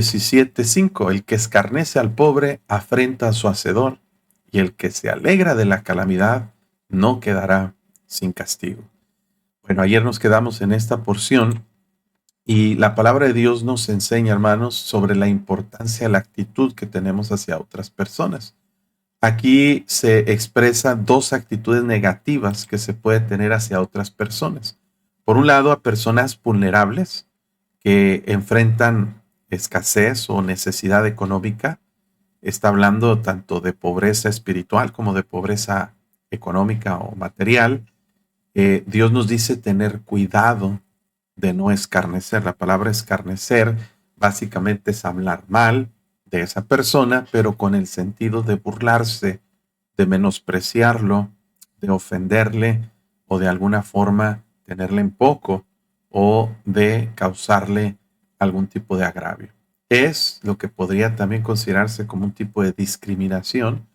17:5. El que escarnece al pobre afrenta a su hacedor, y el que se alegra de la calamidad no quedará sin castigo. Bueno, ayer nos quedamos en esta porción y la palabra de Dios nos enseña, hermanos, sobre la importancia de la actitud que tenemos hacia otras personas. Aquí se expresan dos actitudes negativas que se puede tener hacia otras personas. Por un lado, a personas vulnerables que enfrentan escasez o necesidad económica. Está hablando tanto de pobreza espiritual como de pobreza económica o material. Dios nos dice tener cuidado de no escarnecer. La palabra escarnecer básicamente es hablar mal de esa persona, pero con el sentido de burlarse, de menospreciarlo, de ofenderle o de alguna forma tenerle en poco o de causarle algún tipo de agravio. Es lo que podría también considerarse como un tipo de discriminación,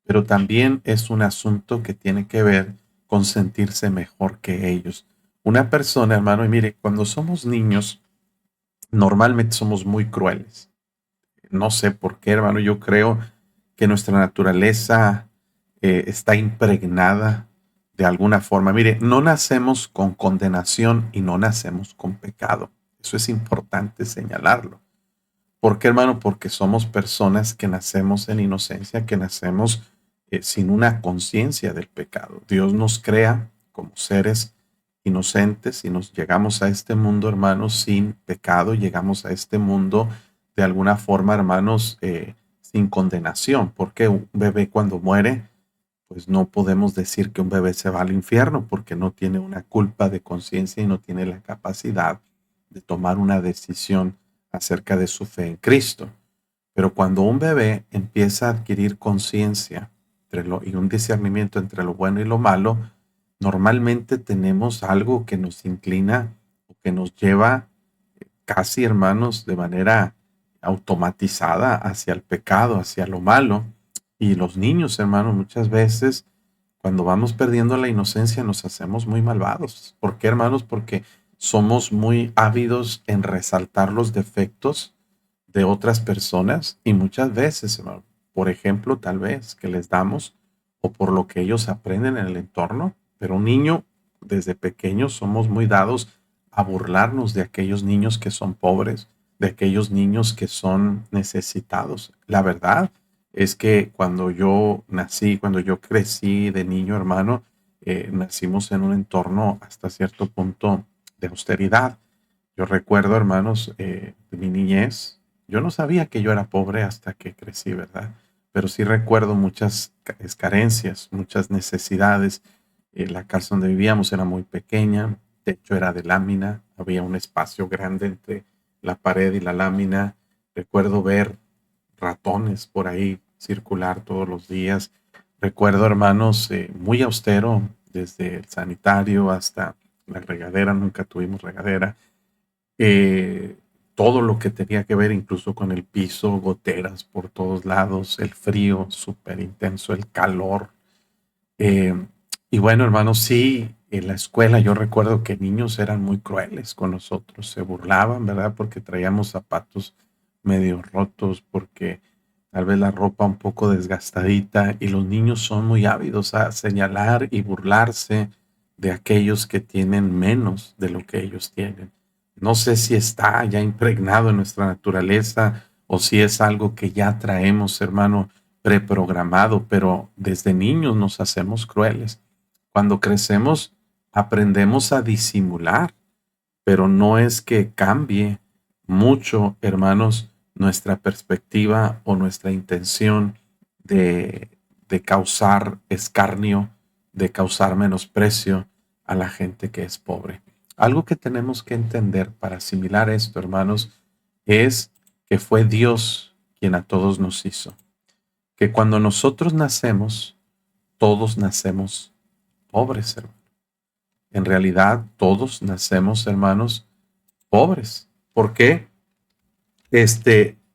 pero también es un asunto que tiene que ver con sentirse mejor que ellos. Una persona, hermano, y mire, cuando somos niños, normalmente somos muy crueles. No sé por qué, hermano, yo creo que nuestra naturaleza está impregnada de alguna forma. Mire, no nacemos con condenación y no nacemos con pecado. Eso es importante señalarlo. ¿Por qué, hermano? Porque somos personas que nacemos en inocencia, que nacemos sin una conciencia del pecado. Dios nos crea como seres inocentes y nos llegamos a este mundo, hermanos, sin pecado. Llegamos a este mundo de alguna forma, hermanos, sin condenación. Porque un bebé cuando muere, pues no podemos decir que un bebé se va al infierno porque no tiene una culpa de conciencia y no tiene la capacidad de tomar una decisión acerca de su fe en Cristo. Pero cuando un bebé empieza a adquirir conciencia y un discernimiento entre lo bueno y lo malo, normalmente tenemos algo que nos inclina o que nos lleva casi, hermanos, de manera automatizada hacia el pecado, hacia lo malo. Y los niños, hermanos, muchas veces cuando vamos perdiendo la inocencia nos hacemos muy malvados. ¿Por qué, hermanos? Porque somos muy ávidos en resaltar los defectos de otras personas y muchas veces, hermano, por ejemplo, tal vez que les damos o por lo que ellos aprenden en el entorno, pero un niño desde pequeño somos muy dados a burlarnos de aquellos niños que son pobres, de aquellos niños que son necesitados. La verdad es que cuando yo nací, cuando yo crecí de niño, hermano, nacimos en un entorno hasta cierto punto de austeridad. Yo recuerdo, hermanos, de mi niñez, yo no sabía que yo era pobre hasta que crecí, ¿verdad? Pero sí recuerdo muchas carencias, muchas necesidades. La casa donde vivíamos era muy pequeña, el techo era de lámina, había un espacio grande entre la pared y la lámina. Recuerdo ver ratones por ahí circular todos los días. Recuerdo, hermanos, muy austero, desde el sanitario hasta la regadera, nunca tuvimos regadera. eh, Todo lo que tenía que ver incluso con el piso, goteras por todos lados, el frío súper intenso, el calor. Eh, y bueno, hermanos, sí, en la escuela yo recuerdo que niños eran muy crueles con nosotros, se burlaban, ¿verdad? Porque traíamos zapatos medio rotos, porque tal vez la ropa un poco desgastadita, y los niños son muy ávidos a señalar y burlarse de aquellos que tienen menos de lo que ellos tienen. No sé si está ya impregnado en nuestra naturaleza o si es algo que ya traemos, hermano, preprogramado, pero desde niños nos hacemos crueles. Cuando crecemos, aprendemos a disimular, pero no es que cambie mucho, hermanos, nuestra perspectiva o nuestra intención de, de causar escarnio, de causar menosprecio a la gente que es pobre. Algo que tenemos que entender para asimilar esto, hermanos, es que fue Dios quien a todos nos hizo, que cuando nosotros nacemos, todos nacemos pobres, hermanos. En realidad, todos nacemos, hermanos, pobres. ¿Por qué?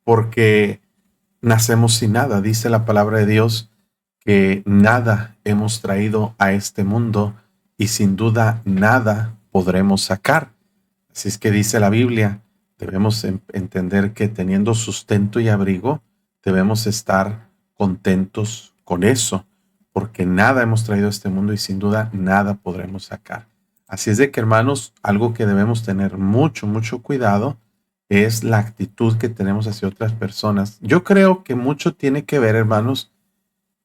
Porque nacemos sin nada. Dice la palabra de Dios que nada hemos traído a este mundo y sin duda nada podremos sacar. Así es que dice la Biblia, Debemos entender que teniendo sustento y abrigo, debemos estar contentos con eso, porque nada hemos traído a este mundo y sin duda nada podremos sacar. Así es de que, hermanos, algo que debemos tener mucho, mucho cuidado es la actitud que tenemos hacia otras personas. Yo creo que mucho tiene que ver, hermanos,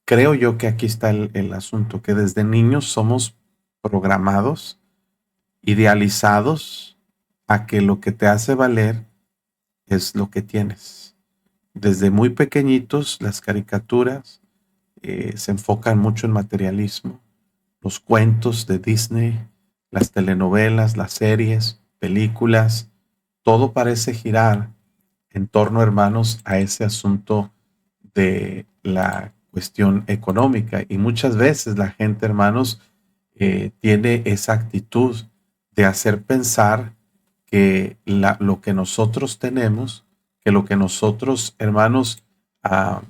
creo yo que aquí está el asunto, que desde niños somos programados, idealizados a que lo que te hace valer es lo que tienes. Desde muy pequeñitos, las caricaturas se enfocan mucho en materialismo. Los cuentos de Disney, las telenovelas, las series, películas, todo parece girar en torno, hermanos, a ese asunto de la cuestión económica. Y muchas veces la gente, hermanos, tiene esa actitud de hacer pensar que lo que nosotros tenemos, que lo que nosotros, hermanos, ah,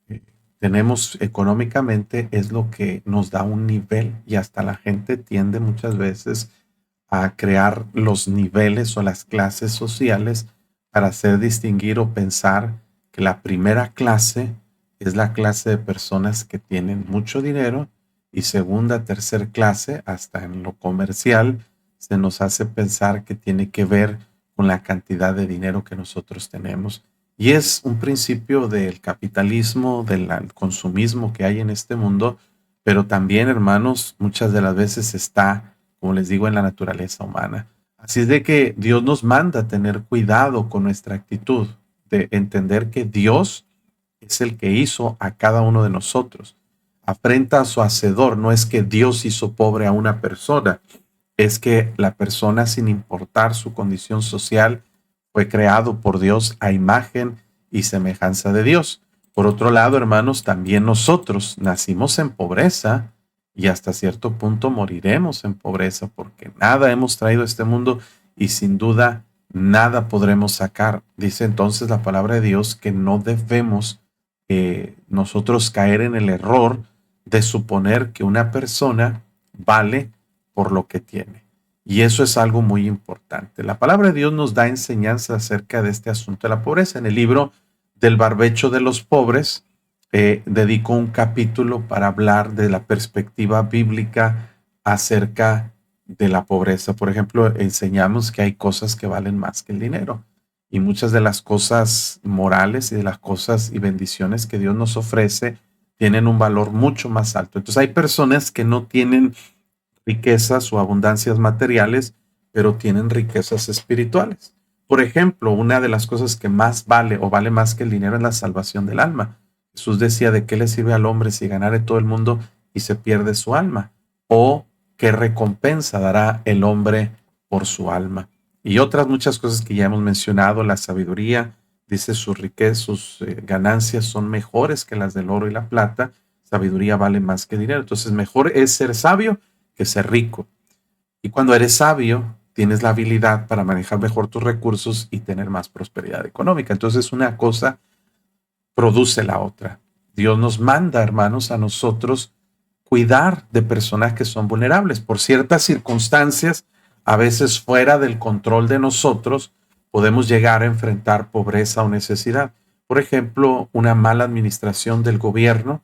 eh, tenemos económicamente es lo que nos da un nivel, y hasta la gente tiende muchas veces a crear los niveles o las clases sociales para hacer distinguir o pensar que la primera clase es la clase de personas que tienen mucho dinero, y segunda, tercer clase, hasta en lo comercial, se nos hace pensar que tiene que ver con la cantidad de dinero que nosotros tenemos. Y es un principio del capitalismo, del consumismo que hay en este mundo, pero también, hermanos, muchas de las veces está, como les digo, en la naturaleza humana. Así es de que Dios nos manda a tener cuidado con nuestra actitud, de entender que Dios es el que hizo a cada uno de nosotros. Afrenta a su hacedor, no es que Dios hizo pobre a una persona, es que la persona, sin importar su condición social, fue creado por Dios a imagen y semejanza de Dios. Por otro lado, hermanos, también nosotros nacimos en pobreza y hasta cierto punto moriremos en pobreza, porque nada hemos traído a este mundo y sin duda nada podremos sacar. Dice entonces la palabra de Dios que no debemos nosotros caer en el error de suponer que una persona vale por lo que tiene. Y eso es algo muy importante. La palabra de Dios nos da enseñanza acerca de este asunto de la pobreza. En el libro del barbecho de los pobres, dedicó un capítulo para hablar de la perspectiva bíblica acerca de la pobreza. Por ejemplo, enseñamos que hay cosas que valen más que el dinero. Y muchas de las cosas morales y de las cosas y bendiciones que Dios nos ofrece tienen un valor mucho más alto. Entonces hay personas que no tienen riquezas o abundancias materiales, pero tienen riquezas espirituales. Por ejemplo, una de las cosas que más vale o vale más que el dinero es la salvación del alma. Jesús decía, ¿de qué le sirve al hombre si ganare todo el mundo y se pierde su alma? ¿O qué recompensa dará el hombre por su alma? Y otras muchas cosas que ya hemos mencionado, la sabiduría, dice sus riquezas, sus ganancias son mejores que las del oro y la plata. Sabiduría vale más que dinero. Entonces, mejor es ser sabio que ser rico. Y cuando eres sabio, tienes la habilidad para manejar mejor tus recursos y tener más prosperidad económica. Entonces, una cosa produce la otra. Dios nos manda, hermanos, a nosotros cuidar de personas que son vulnerables. Por ciertas circunstancias, a veces fuera del control de nosotros, podemos llegar a enfrentar pobreza o necesidad. Por ejemplo, una mala administración del gobierno,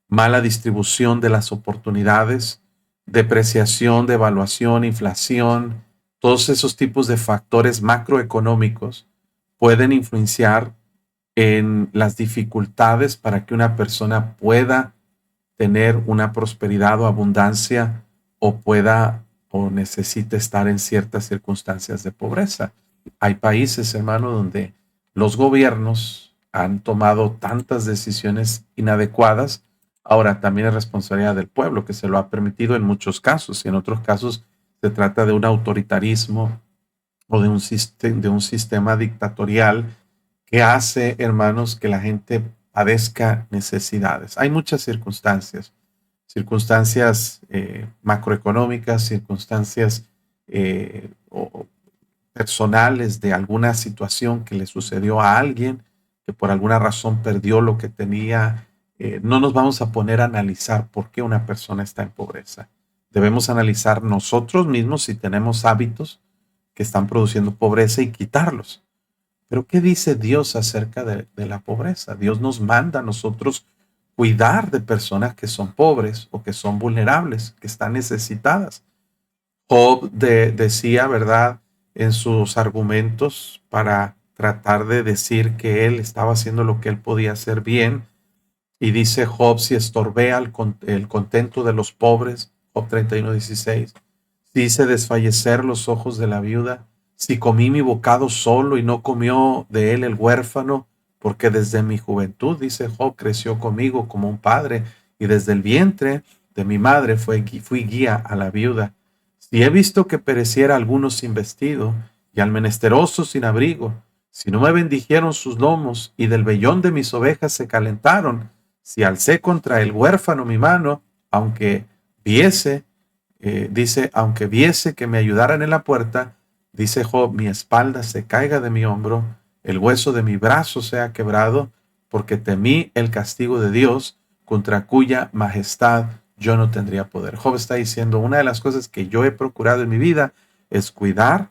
mala distribución de las oportunidades, depreciación, devaluación, inflación, todos esos tipos de factores macroeconómicos pueden influenciar en las dificultades para que una persona pueda tener una prosperidad o abundancia, o pueda o necesite estar en ciertas circunstancias de pobreza. Hay países, hermano, donde los gobiernos han tomado tantas decisiones inadecuadas. Ahora, también es responsabilidad del pueblo, que se lo ha permitido en muchos casos, y en otros casos se trata de un autoritarismo o de un sistema dictatorial que hace, hermanos, que la gente padezca necesidades. Hay muchas circunstancias, macroeconómicas, circunstancias personales de alguna situación que le sucedió a alguien, que por alguna razón perdió lo que tenía. No nos vamos a poner a analizar por qué una persona está en pobreza. Debemos analizar nosotros mismos si tenemos hábitos que están produciendo pobreza y quitarlos. Pero ¿qué dice Dios acerca de la pobreza? Dios nos manda a nosotros cuidar de personas que son pobres o que son vulnerables, que están necesitadas. Job decía, ¿verdad?, en sus argumentos para tratar de decir que él estaba haciendo lo que él podía hacer bien. Y dice Job: si estorbé el contento de los pobres, Job 31:16, si hice desfallecer los ojos de la viuda, si comí mi bocado solo y no comió de él el huérfano, porque desde mi juventud, dice Job, creció conmigo como un padre, y desde el vientre de mi madre fui guía a la viuda. Si he visto que pereciera alguno sin vestido, y al menesteroso sin abrigo, si no me bendijeron sus lomos, y del vellón de mis ovejas se calentaron, si alcé contra el huérfano mi mano, aunque viese, dice, aunque viese que me ayudaran en la puerta, dice Job, mi espalda se caiga de mi hombro, el hueso de mi brazo sea quebrado, porque temí el castigo de Dios, contra cuya majestad yo no tendría poder. Job está diciendo, una de las cosas que yo he procurado en mi vida es cuidar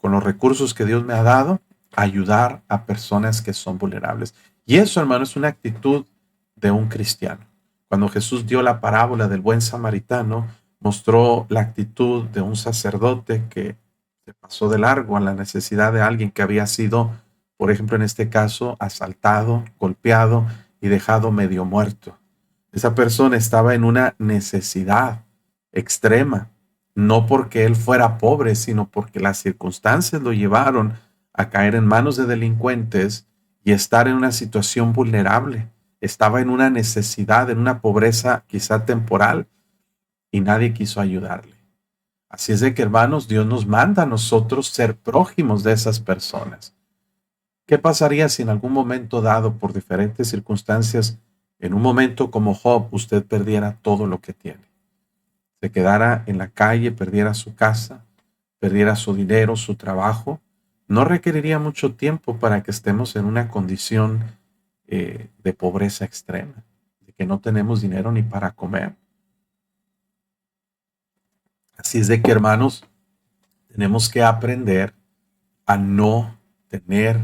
con los recursos que Dios me ha dado, ayudar a personas que son vulnerables. Y eso, hermano, es una actitud de un cristiano. Cuando Jesús dio la parábola del buen samaritano, mostró la actitud de un sacerdote que se pasó de largo a la necesidad de alguien que había sido, por ejemplo, en este caso, asaltado, golpeado y dejado medio muerto. Esa persona estaba en una necesidad extrema, no porque él fuera pobre, sino porque las circunstancias lo llevaron a caer en manos de delincuentes y estar en una situación vulnerable. Estaba en una necesidad, en una pobreza quizá temporal, y nadie quiso ayudarle. Así es de que, hermanos, Dios nos manda a nosotros ser prójimos de esas personas. ¿Qué pasaría si en algún momento dado, por diferentes circunstancias, en un momento como Job, usted perdiera todo lo que tiene? Se quedara en la calle, perdiera su casa, perdiera su dinero, su trabajo. No requeriría mucho tiempo para que estemos en una condición de pobreza extrema, de que no tenemos dinero ni para comer. Así es de que, hermanos, tenemos que aprender a no tener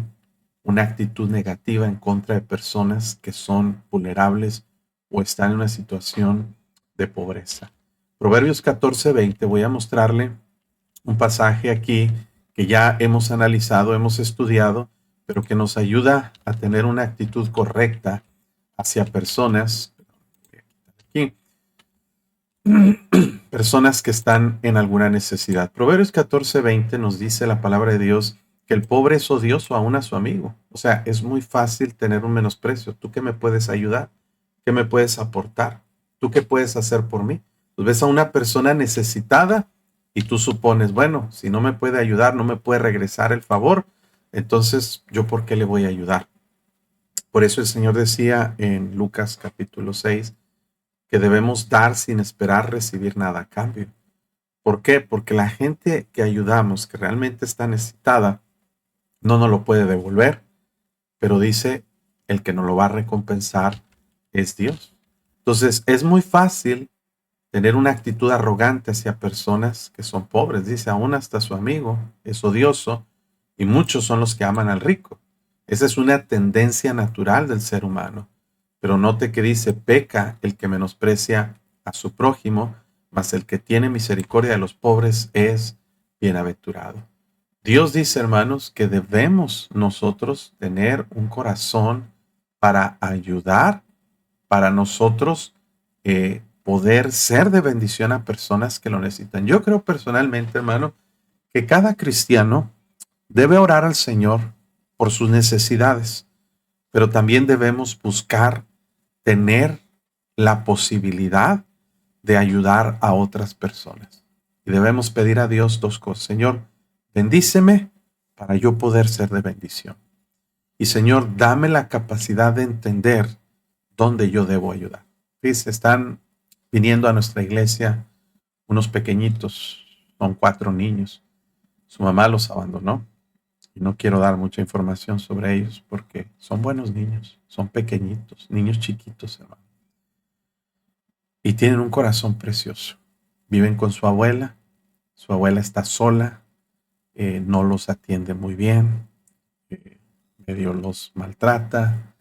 una actitud negativa en contra de personas que son vulnerables o están en una situación de pobreza. Proverbios 14:20, voy a mostrarle un pasaje aquí que ya hemos analizado, hemos estudiado, pero que nos ayuda a tener una actitud correcta hacia personas, aquí, personas que están en alguna necesidad. Proverbios 14:20 nos dice la palabra de Dios que el pobre es odioso aún a su amigo. O sea, es muy fácil tener un menosprecio. ¿Tú qué me puedes ayudar? ¿Qué me puedes aportar? ¿Tú qué puedes hacer por mí? Pues ves a una persona necesitada y tú supones, bueno, si no me puede ayudar, no me puede regresar el favor, entonces yo por qué le voy a ayudar. Por eso el Señor decía en Lucas capítulo 6 que debemos dar sin esperar recibir nada a cambio. ¿Por qué? Porque la gente que ayudamos, que realmente está necesitada, no nos lo puede devolver, pero dice el que nos lo va a recompensar es Dios. Entonces es muy fácil tener una actitud arrogante hacia personas que son pobres. Dice, aún hasta su amigo es odioso y muchos son los que aman al rico. Esa es una tendencia natural del ser humano. Pero note que dice, peca el que menosprecia a su prójimo, mas el que tiene misericordia de los pobres es bienaventurado. Dios dice, hermanos, que debemos nosotros tener un corazón para ayudar, para nosotros poder ser de bendición a personas que lo necesitan. Yo creo personalmente, hermano, que cada cristiano debe orar al Señor por sus necesidades, pero también debemos buscar tener la posibilidad de ayudar a otras personas. Y debemos pedir a Dios dos cosas. Señor, bendíceme para yo poder ser de bendición. Y Señor, dame la capacidad de entender dónde yo debo ayudar. Fíjense, están viniendo a nuestra iglesia unos pequeñitos, son 4 niños. Su mamá los abandonó y no quiero dar mucha información sobre ellos porque son buenos niños, son pequeñitos, niños chiquitos, hermano. Y tienen un corazón precioso. Viven con su abuela está sola, no los atiende muy bien, medio los maltrata.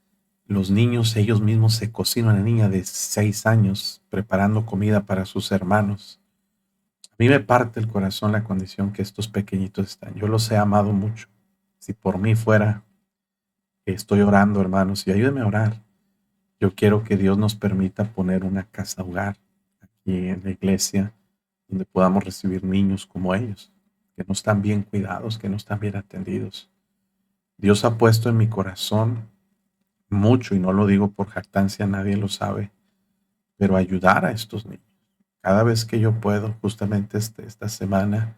Los niños, ellos mismos se cocinan, una niña de 6 años preparando comida para sus hermanos. A mí me parte el corazón la condición que estos pequeñitos están. Yo los he amado mucho. Si por mí fuera, estoy orando, hermanos, y ayúdenme a orar. Yo quiero que Dios nos permita poner una casa hogar aquí en la iglesia donde podamos recibir niños como ellos, que no están bien cuidados, que no están bien atendidos. Dios ha puesto en mi corazón mucho, y no lo digo por jactancia, nadie lo sabe, pero ayudar a estos niños. Cada vez que yo puedo, justamente esta semana,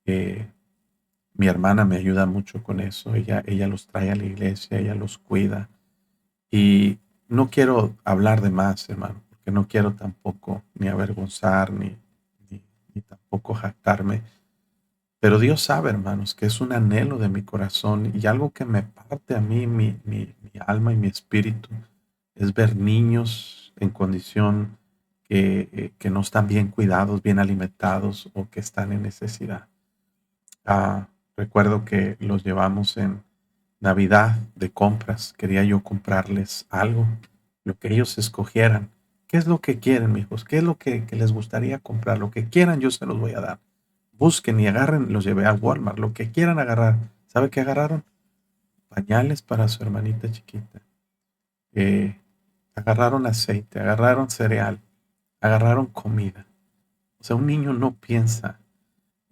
mi hermana me ayuda mucho con eso. Ella los trae a la iglesia, ella los cuida. Y no quiero hablar de más, hermano, porque no quiero tampoco ni avergonzar, ni tampoco jactarme. Pero Dios sabe, hermanos, que es un anhelo de mi corazón y algo que me parte a mí, mi alma y mi espíritu, es ver niños en condición que no están bien cuidados, bien alimentados o que están en necesidad. Recuerdo que los llevamos en Navidad de compras. Quería yo comprarles algo, lo que ellos escogieran. ¿Qué es lo que quieren, mijos? ¿Qué es lo que les gustaría comprar? Lo que quieran, yo se los voy a dar. Busquen y agarren, los llevé a Walmart, lo que quieran agarrar. ¿Sabe qué agarraron? Pañales para su hermanita chiquita. Agarraron aceite, agarraron cereal, agarraron comida. O sea, un niño no piensa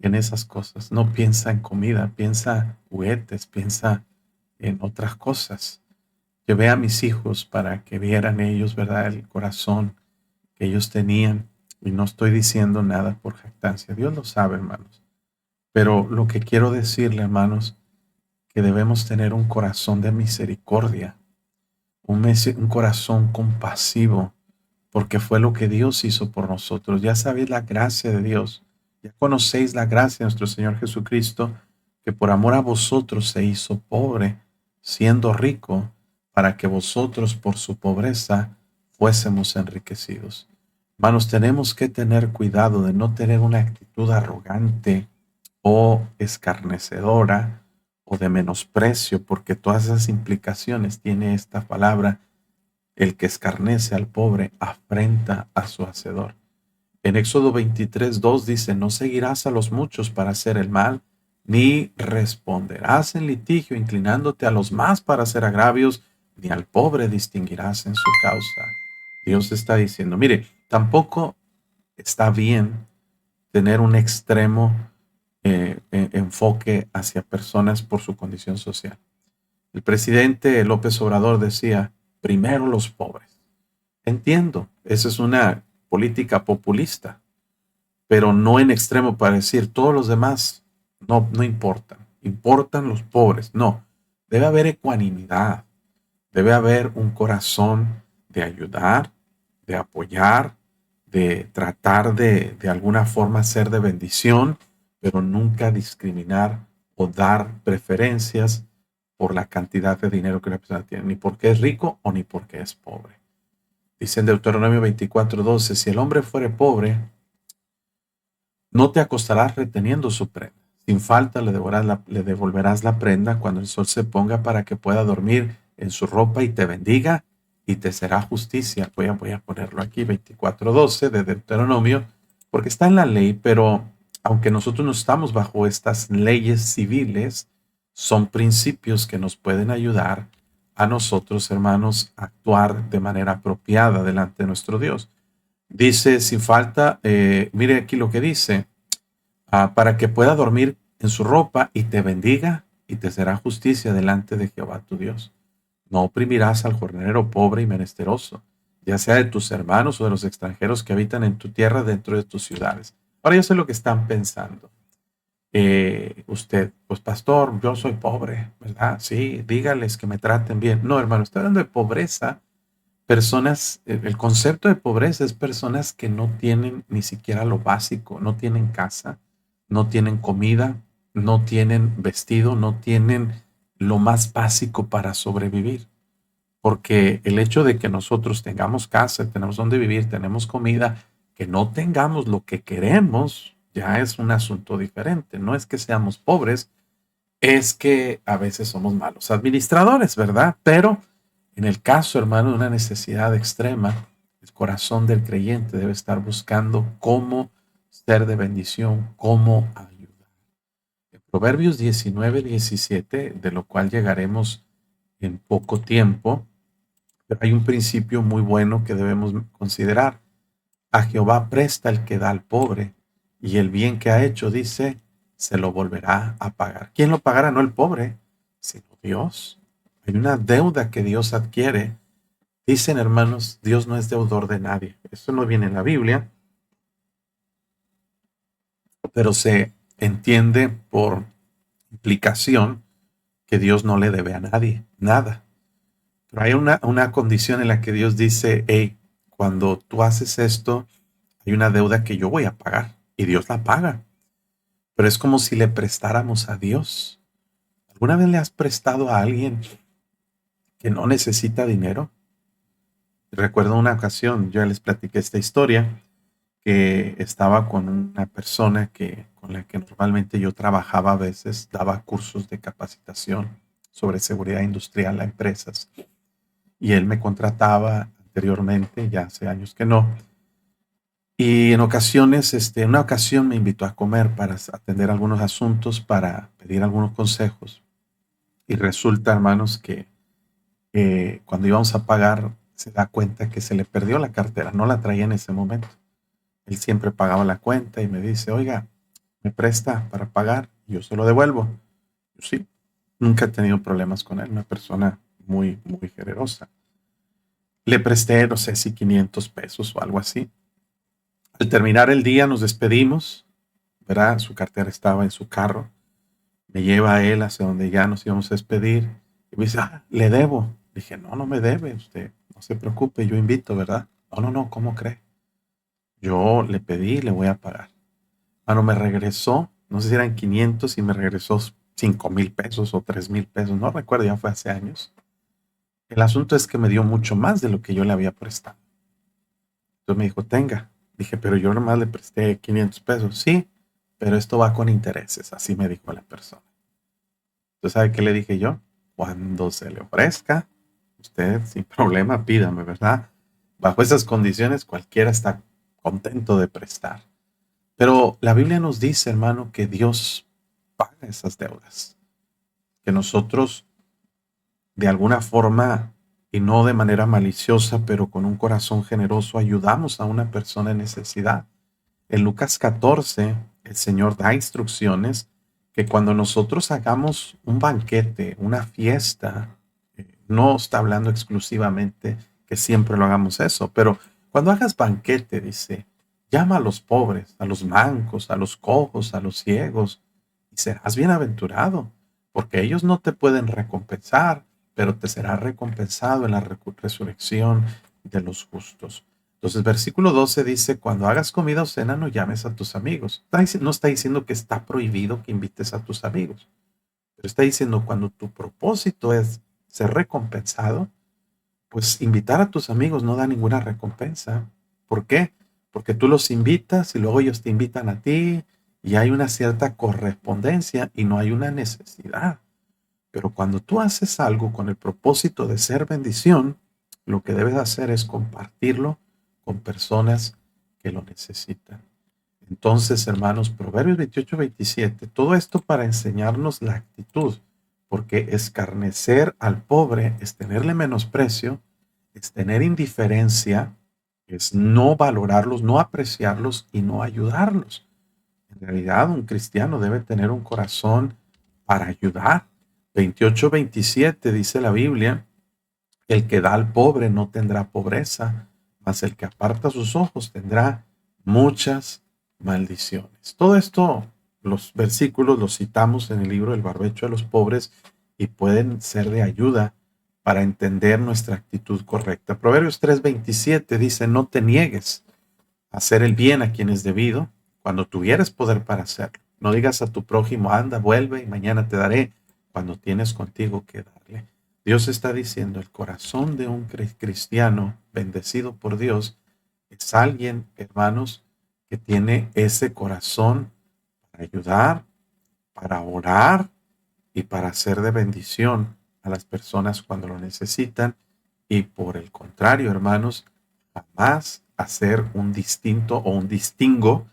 en esas cosas, no piensa en comida, piensa juguetes, piensa en otras cosas. Llevé a mis hijos para que vieran ellos, ¿verdad?, el corazón que ellos tenían. Y no estoy diciendo nada por jactancia. Dios lo sabe, hermanos. Pero lo que quiero decirle, hermanos, que debemos tener un corazón de misericordia, un corazón compasivo, porque fue lo que Dios hizo por nosotros. Ya sabéis la gracia de Dios, ya conocéis la gracia de nuestro Señor Jesucristo, que por amor a vosotros se hizo pobre, siendo rico, para que vosotros por su pobreza fuésemos enriquecidos. Hermanos, tenemos que tener cuidado de no tener una actitud arrogante o escarnecedora o de menosprecio, porque todas esas implicaciones tiene esta palabra: el que escarnece al pobre afrenta a su hacedor. En Éxodo 23:2 dice: no seguirás a los muchos para hacer el mal, ni responderás en litigio inclinándote a los más para hacer agravios, ni al pobre distinguirás en su causa. Dios está diciendo, mire, tampoco está bien tener un extremo enfoque hacia personas por su condición social. El presidente López Obrador decía, primero los pobres. Entiendo, esa es una política populista, pero no en extremo para decir todos los demás no importan, importan los pobres. No, debe haber ecuanimidad, debe haber un corazón de ayudar, de apoyar, de tratar de alguna forma ser de bendición, pero nunca discriminar o dar preferencias por la cantidad de dinero que la persona tiene, ni porque es rico o ni porque es pobre. Dice en Deuteronomio 24:12, si el hombre fuere pobre, no te acostarás reteniendo su prenda. Sin falta le devolverás la prenda cuando el sol se ponga para que pueda dormir en su ropa y te bendiga y te será justicia. Voy a ponerlo aquí, 24:12 de Deuteronomio, porque está en la ley, pero aunque nosotros no estamos bajo estas leyes civiles, son principios que nos pueden ayudar a nosotros, hermanos, a actuar de manera apropiada delante de nuestro Dios. Dice, sin falta, mire aquí lo que dice, para que pueda dormir en su ropa y te bendiga y te será justicia delante de Jehová tu Dios. No oprimirás al jornalero pobre y menesteroso, ya sea de tus hermanos o de los extranjeros que habitan en tu tierra dentro de tus ciudades. Ahora yo sé lo que están pensando. Usted, pues pastor, yo soy pobre, ¿verdad? Sí, dígales que me traten bien. No, hermano, estoy hablando de pobreza. Personas, el concepto de pobreza es personas que no tienen ni siquiera lo básico, no tienen casa, no tienen comida, no tienen vestido, no tienen lo más básico para sobrevivir. Porque el hecho de que nosotros tengamos casa, tenemos donde vivir, tenemos comida, que no tengamos lo que queremos, ya es un asunto diferente. No es que seamos pobres, es que a veces somos malos administradores, ¿verdad? Pero en el caso, hermano, de una necesidad extrema, el corazón del creyente debe estar buscando cómo ser de bendición, cómo ayudar. En Proverbios 19:17, de lo cual llegaremos en poco tiempo, pero hay un principio muy bueno que debemos considerar. A Jehová presta el que da al pobre, y el bien que ha hecho, dice, se lo volverá a pagar. ¿Quién lo pagará? No el pobre, sino Dios. Hay una deuda que Dios adquiere. Dicen, hermanos, Dios no es deudor de nadie. Eso no viene en la Biblia, pero se entiende por implicación que Dios no le debe a nadie, nada. Pero hay una condición en la que Dios dice, hey, cuando tú haces esto, hay una deuda que yo voy a pagar, y Dios la paga. Pero es como si le prestáramos a Dios. ¿Alguna vez le has prestado a alguien que no necesita dinero? Recuerdo una ocasión, yo les platiqué esta historia, que estaba con una persona con la que normalmente yo trabajaba a veces, daba cursos de capacitación sobre seguridad industrial a empresas. Y él me contrataba anteriormente, ya hace años que no. Y en ocasiones, en una ocasión me invitó a comer para atender algunos asuntos, para pedir algunos consejos. Y resulta, hermanos, que cuando íbamos a pagar, se da cuenta que se le perdió la cartera, no la traía en ese momento. Él siempre pagaba la cuenta y me dice, oiga, ¿me presta para pagar? Y yo se lo devuelvo. Yo sí, nunca he tenido problemas con él, una persona muy, muy generosa. Le presté, no sé si 500 pesos o algo así. Al terminar el día nos despedimos, ¿verdad? Su cartera estaba en su carro. Me lleva a él hacia donde ya nos íbamos a despedir. Y me dice, le debo. Dije, no, no me debe usted. No se preocupe, yo invito, ¿verdad? No, no, no, ¿cómo cree? Yo le pedí y le voy a pagar. Bueno, me regresó, no sé si eran 500 y me regresó 5,000 pesos o 3,000 pesos. No recuerdo, ya fue hace años. El asunto es que me dio mucho más de lo que yo le había prestado. Entonces me dijo, tenga. Dije, pero yo nomás le presté 500 pesos. Sí, pero esto va con intereses. Así me dijo la persona. ¿Usted sabe qué le dije yo? Cuando se le ofrezca, usted sin problema pídame, ¿verdad? Bajo esas condiciones cualquiera está contento de prestar. Pero la Biblia nos dice, hermano, que Dios paga esas deudas. Que nosotros, de alguna forma, y no de manera maliciosa, pero con un corazón generoso, ayudamos a una persona en necesidad. En Lucas 14, el Señor da instrucciones que cuando nosotros hagamos un banquete, una fiesta, no está hablando exclusivamente que siempre lo hagamos eso, pero cuando hagas banquete, dice, llama a los pobres, a los mancos, a los cojos, a los ciegos, y serás bienaventurado, porque ellos no te pueden recompensar, pero te será recompensado en la resurrección de los justos. Entonces, versículo 12 dice, cuando hagas comida o cena, no llames a tus amigos. No está diciendo que está prohibido que invites a tus amigos, pero está diciendo cuando tu propósito es ser recompensado, pues invitar a tus amigos no da ninguna recompensa. ¿Por qué? Porque tú los invitas y luego ellos te invitan a ti y hay una cierta correspondencia y no hay una necesidad. Pero cuando tú haces algo con el propósito de ser bendición, lo que debes hacer es compartirlo con personas que lo necesitan. Entonces, hermanos, Proverbios 28-27, todo esto para enseñarnos la actitud, porque escarnecer al pobre es tenerle menosprecio, es tener indiferencia, es no valorarlos, no apreciarlos y no ayudarlos. En realidad, un cristiano debe tener un corazón para ayudar. 28-27 dice la Biblia, el que da al pobre no tendrá pobreza, mas el que aparta sus ojos tendrá muchas maldiciones. Todo esto, los versículos los citamos en el libro El barbecho de los pobres y pueden ser de ayuda para entender nuestra actitud correcta. Proverbios 3:27 dice, no te niegues a hacer el bien a quien es debido cuando tuvieres poder para hacerlo. No digas a tu prójimo, anda, vuelve y mañana te daré cuando tienes contigo que darle. Dios está diciendo, el corazón de un cristiano bendecido por Dios es alguien, hermanos, que tiene ese corazón para ayudar, para orar y para ser de bendición a las personas cuando lo necesitan. Y por el contrario, hermanos, jamás hacer un distinto o un distingo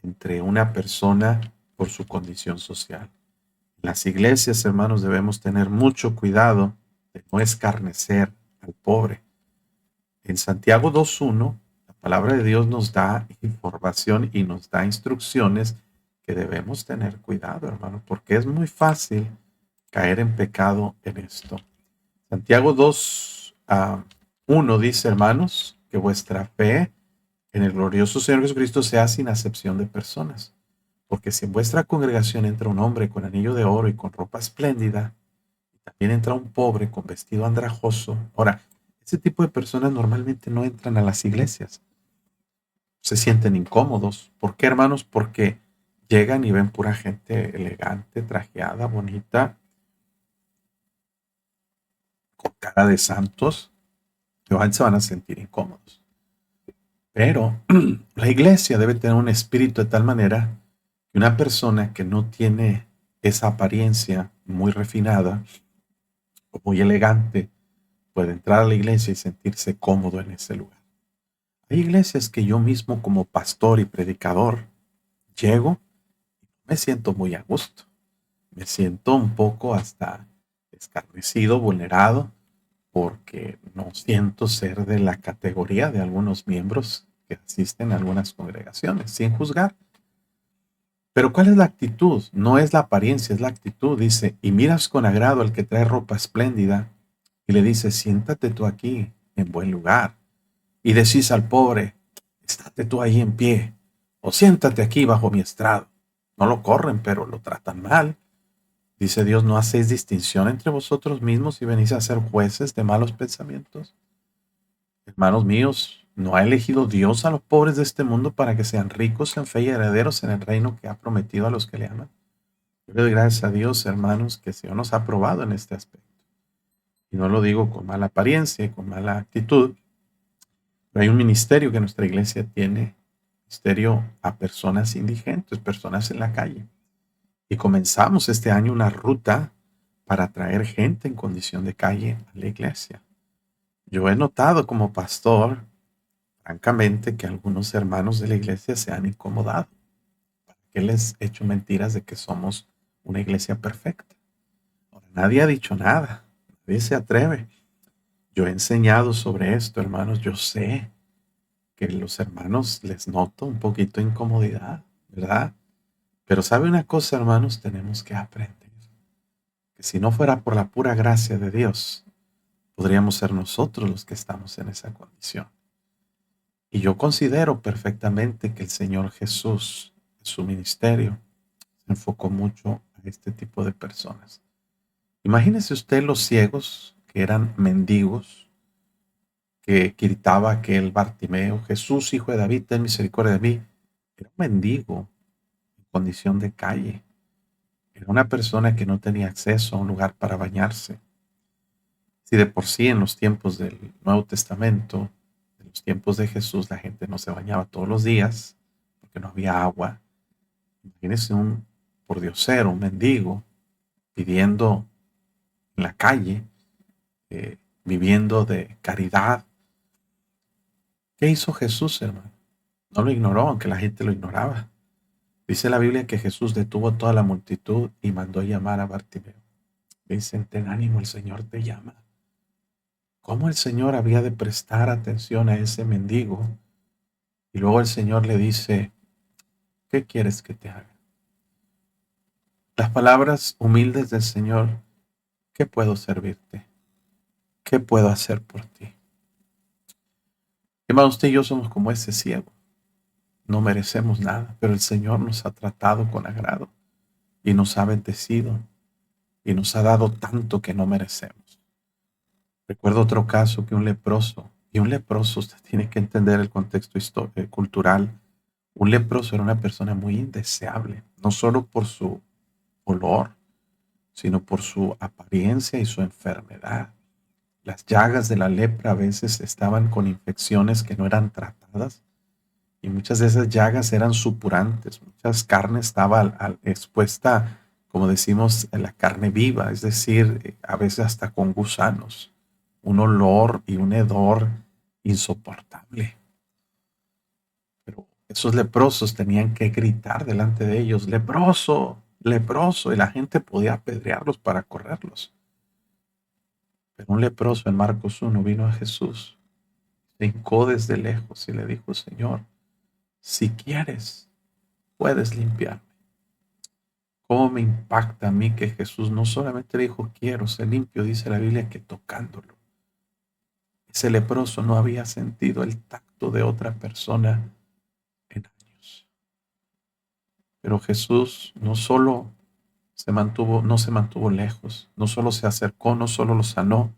entre una persona por su condición social. En las iglesias, hermanos, debemos tener mucho cuidado de no escarnecer al pobre. En Santiago 2.1, la palabra de Dios nos da información y nos da instrucciones que debemos tener cuidado, hermano, porque es muy fácil caer en pecado en esto. Santiago 2:1 dice, hermanos, que vuestra fe en el glorioso Señor Jesucristo sea sin acepción de personas. Porque si en vuestra congregación entra un hombre con anillo de oro y con ropa espléndida, y también entra un pobre con vestido andrajoso. Ahora, ese tipo de personas normalmente no entran a las iglesias. Se sienten incómodos. ¿Por qué, hermanos? Porque llegan y ven pura gente elegante, trajeada, bonita, con cara de santos. Se van a sentir incómodos. Pero la iglesia debe tener un espíritu de tal manera que una persona que no tiene esa apariencia muy refinada o muy elegante puede entrar a la iglesia y sentirse cómodo en ese lugar. Hay iglesias que yo mismo como pastor y predicador llego y me siento muy a gusto. Me siento un poco hasta escarnecido, vulnerado, porque no siento ser de la categoría de algunos miembros que asisten a algunas congregaciones, sin juzgar. Pero ¿cuál es la actitud? No es la apariencia, es la actitud. Dice, y miras con agrado al que trae ropa espléndida y le dices, siéntate tú aquí en buen lugar. Y decís al pobre, estate tú ahí en pie o siéntate aquí bajo mi estrado. No lo corren, pero lo tratan mal. Dice Dios, ¿no hacéis distinción entre vosotros mismos y venís a ser jueces de malos pensamientos? Hermanos míos, ¿no ha elegido Dios a los pobres de este mundo para que sean ricos en fe y herederos en el reino que ha prometido a los que le aman? Yo le doy gracias a Dios, hermanos, que el Señor nos ha aprobado en este aspecto. Y no lo digo con mala apariencia y con mala actitud, pero hay un ministerio que nuestra iglesia tiene, ministerio a personas indigentes, personas en la calle. Y comenzamos este año una ruta para traer gente en condición de calle a la iglesia. Yo he notado como pastor, francamente, que algunos hermanos de la iglesia se han incomodado. ¿Para qué les he hecho mentiras de que somos una iglesia perfecta? Ahora, nadie ha dicho nada, nadie se atreve. Yo he enseñado sobre esto, hermanos. Yo sé que los hermanos les noto un poquito de incomodidad, ¿verdad? Pero ¿sabe una cosa, hermanos? Tenemos que aprender que si no fuera por la pura gracia de Dios, podríamos ser nosotros los que estamos en esa condición. Y yo considero perfectamente que el Señor Jesús, en su ministerio, se enfocó mucho a este tipo de personas. Imagínese usted los ciegos que eran mendigos, que gritaba aquel Bartimeo, Jesús, hijo de David, ten misericordia de mí. Era un mendigo en condición de calle. Era una persona que no tenía acceso a un lugar para bañarse. Si de por sí en los tiempos del Nuevo Testamento, en los tiempos de Jesús, la gente no se bañaba todos los días porque no había agua. Imagínese un pordiosero, un mendigo, pidiendo en la calle, viviendo de caridad. ¿Qué hizo Jesús, hermano? No lo ignoró, aunque la gente lo ignoraba. Dice la Biblia que Jesús detuvo a toda la multitud y mandó llamar a Bartimeo. Dicen, ten ánimo, el Señor te llama. ¿Cómo el Señor había de prestar atención a ese mendigo? Y luego el Señor le dice, ¿qué quieres que te haga? Las palabras humildes del Señor, ¿qué puedo servirte? ¿Qué puedo hacer por ti? Hermano, usted y yo somos como ese ciego. No merecemos nada, pero el Señor nos ha tratado con agrado y nos ha bendecido y nos ha dado tanto que no merecemos. Recuerdo otro caso que un leproso, y un leproso, usted tiene que entender el contexto cultural. Un leproso era una persona muy indeseable, no solo por su olor, sino por su apariencia y su enfermedad. Las llagas de la lepra a veces estaban con infecciones que no eran tratadas y muchas de esas llagas eran supurantes, muchas carnes estaba expuesta como decimos, la carne viva, es decir, a veces hasta con gusanos, un olor y un hedor insoportable. Pero esos leprosos tenían que gritar delante de ellos, leproso, leproso, y la gente podía apedrearlos para correrlos. Pero un leproso en Marcos 1 vino a Jesús, se hincó desde lejos y le dijo, Señor, si quieres, puedes limpiarme. ¿Cómo me impacta a mí que Jesús no solamente le dijo, quiero ser limpio, dice la Biblia, que tocándolo? Ese leproso no había sentido el tacto de otra persona en años. Pero Jesús no se mantuvo lejos, no solo se acercó, no solo lo sanó,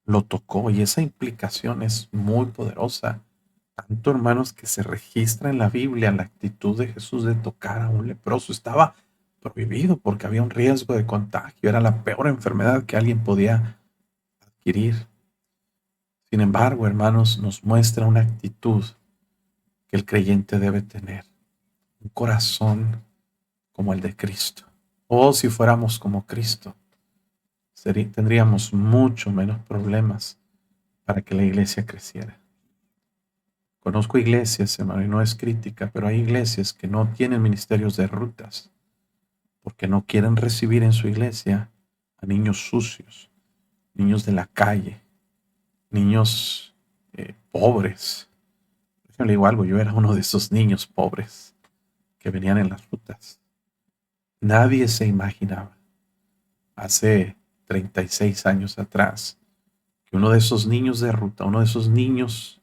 lo tocó. Y esa implicación es muy poderosa. Tanto, hermanos, que se registra en la Biblia la actitud de Jesús de tocar a un leproso. Estaba prohibido porque había un riesgo de contagio. Era la peor enfermedad que alguien podía adquirir. Sin embargo, hermanos, nos muestra una actitud que el creyente debe tener. Un corazón como el de Cristo. O si fuéramos como Cristo, tendríamos mucho menos problemas para que la iglesia creciera. Conozco iglesias, hermano, y no es crítica, pero hay iglesias que no tienen ministerios de rutas porque no quieren recibir en su iglesia a niños sucios, niños de la calle, niños pobres. Déjame le digo algo, yo era uno de esos niños pobres que venían en las rutas. Nadie se imaginaba hace 36 años atrás que uno de esos niños de ruta, uno de esos niños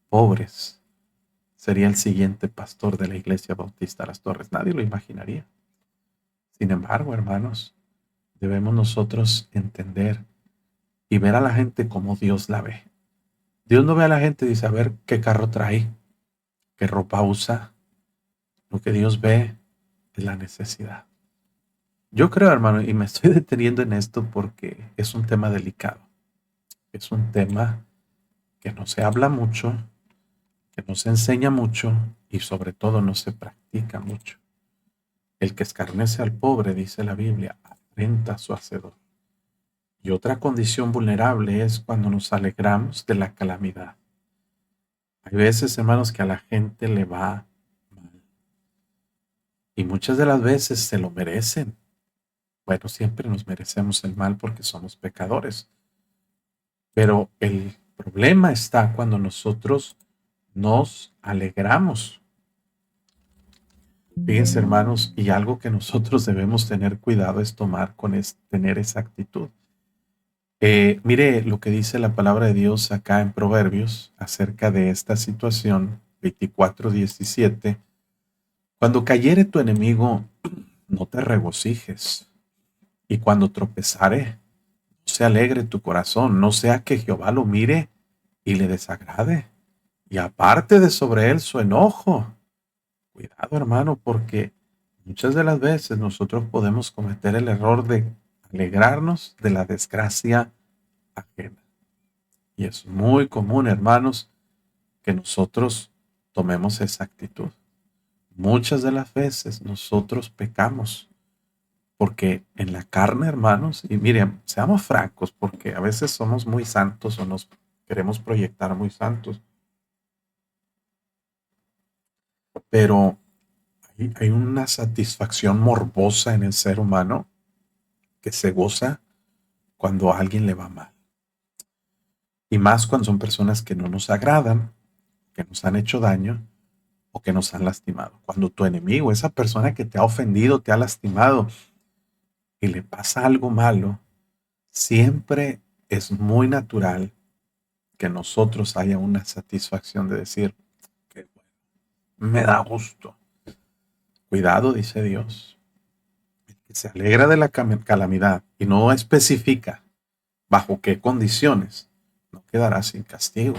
pobres, sería el siguiente pastor de la Iglesia Bautista Las Torres. Nadie lo imaginaría. Sin embargo, hermanos, debemos nosotros entender y ver a la gente como Dios la ve. Dios no ve a la gente y dice, a ver qué carro trae, qué ropa usa. Lo que Dios ve es la necesidad. Yo creo, hermano, y me estoy deteniendo en esto porque es un tema delicado. Es un tema que no se habla mucho, que no se enseña mucho y sobre todo no se practica mucho. El que escarnece al pobre, dice la Biblia, afrenta a su hacedor. Y otra condición vulnerable es cuando nos alegramos de la calamidad. Hay veces, hermanos, que a la gente le va mal. Y muchas de las veces se lo merecen. Bueno, siempre nos merecemos el mal porque somos pecadores. Pero el problema está cuando nosotros nos alegramos. Fíjense, hermanos, y algo que nosotros debemos tener cuidado es tener esa actitud. Mire lo que dice la palabra de Dios acá en Proverbios acerca de esta situación, 24:17. Cuando cayere tu enemigo, no te regocijes, y cuando tropezare, no se alegre tu corazón, no sea que Jehová lo mire y le desagrade, y aparte de sobre él su enojo. Cuidado, hermano, porque muchas de las veces nosotros podemos cometer el error de alegrarnos de la desgracia ajena. Y es muy común, hermanos, que nosotros tomemos esa actitud. Muchas de las veces nosotros pecamos porque en la carne, hermanos, y miren, seamos francos, porque a veces somos muy santos o nos queremos proyectar muy santos, pero hay una satisfacción morbosa en el ser humano que se goza cuando a alguien le va mal. Y más cuando son personas que no nos agradan, que nos han hecho daño o que nos han lastimado. Cuando tu enemigo, esa persona que te ha ofendido, te ha lastimado y le pasa algo malo, siempre es muy natural que nosotros haya una satisfacción de decir, que me da gusto. Cuidado, dice Dios, que se alegra de la calamidad y no especifica bajo qué condiciones, no quedará sin castigo.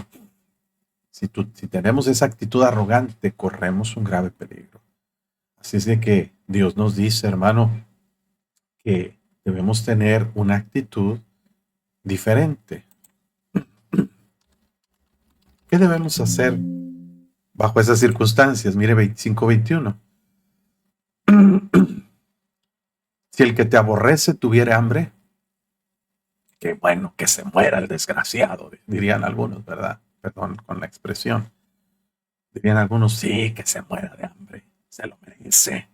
Si tenemos esa actitud arrogante, corremos un grave peligro. Así es de que Dios nos dice, hermano, que debemos tener una actitud diferente. ¿Qué debemos hacer bajo esas circunstancias? Mire 25:21. Si el que te aborrece tuviera hambre, qué bueno que se muera el desgraciado, dirían algunos, ¿verdad? Perdón con la expresión. Dirían algunos, sí, que se muera de hambre, se lo merece.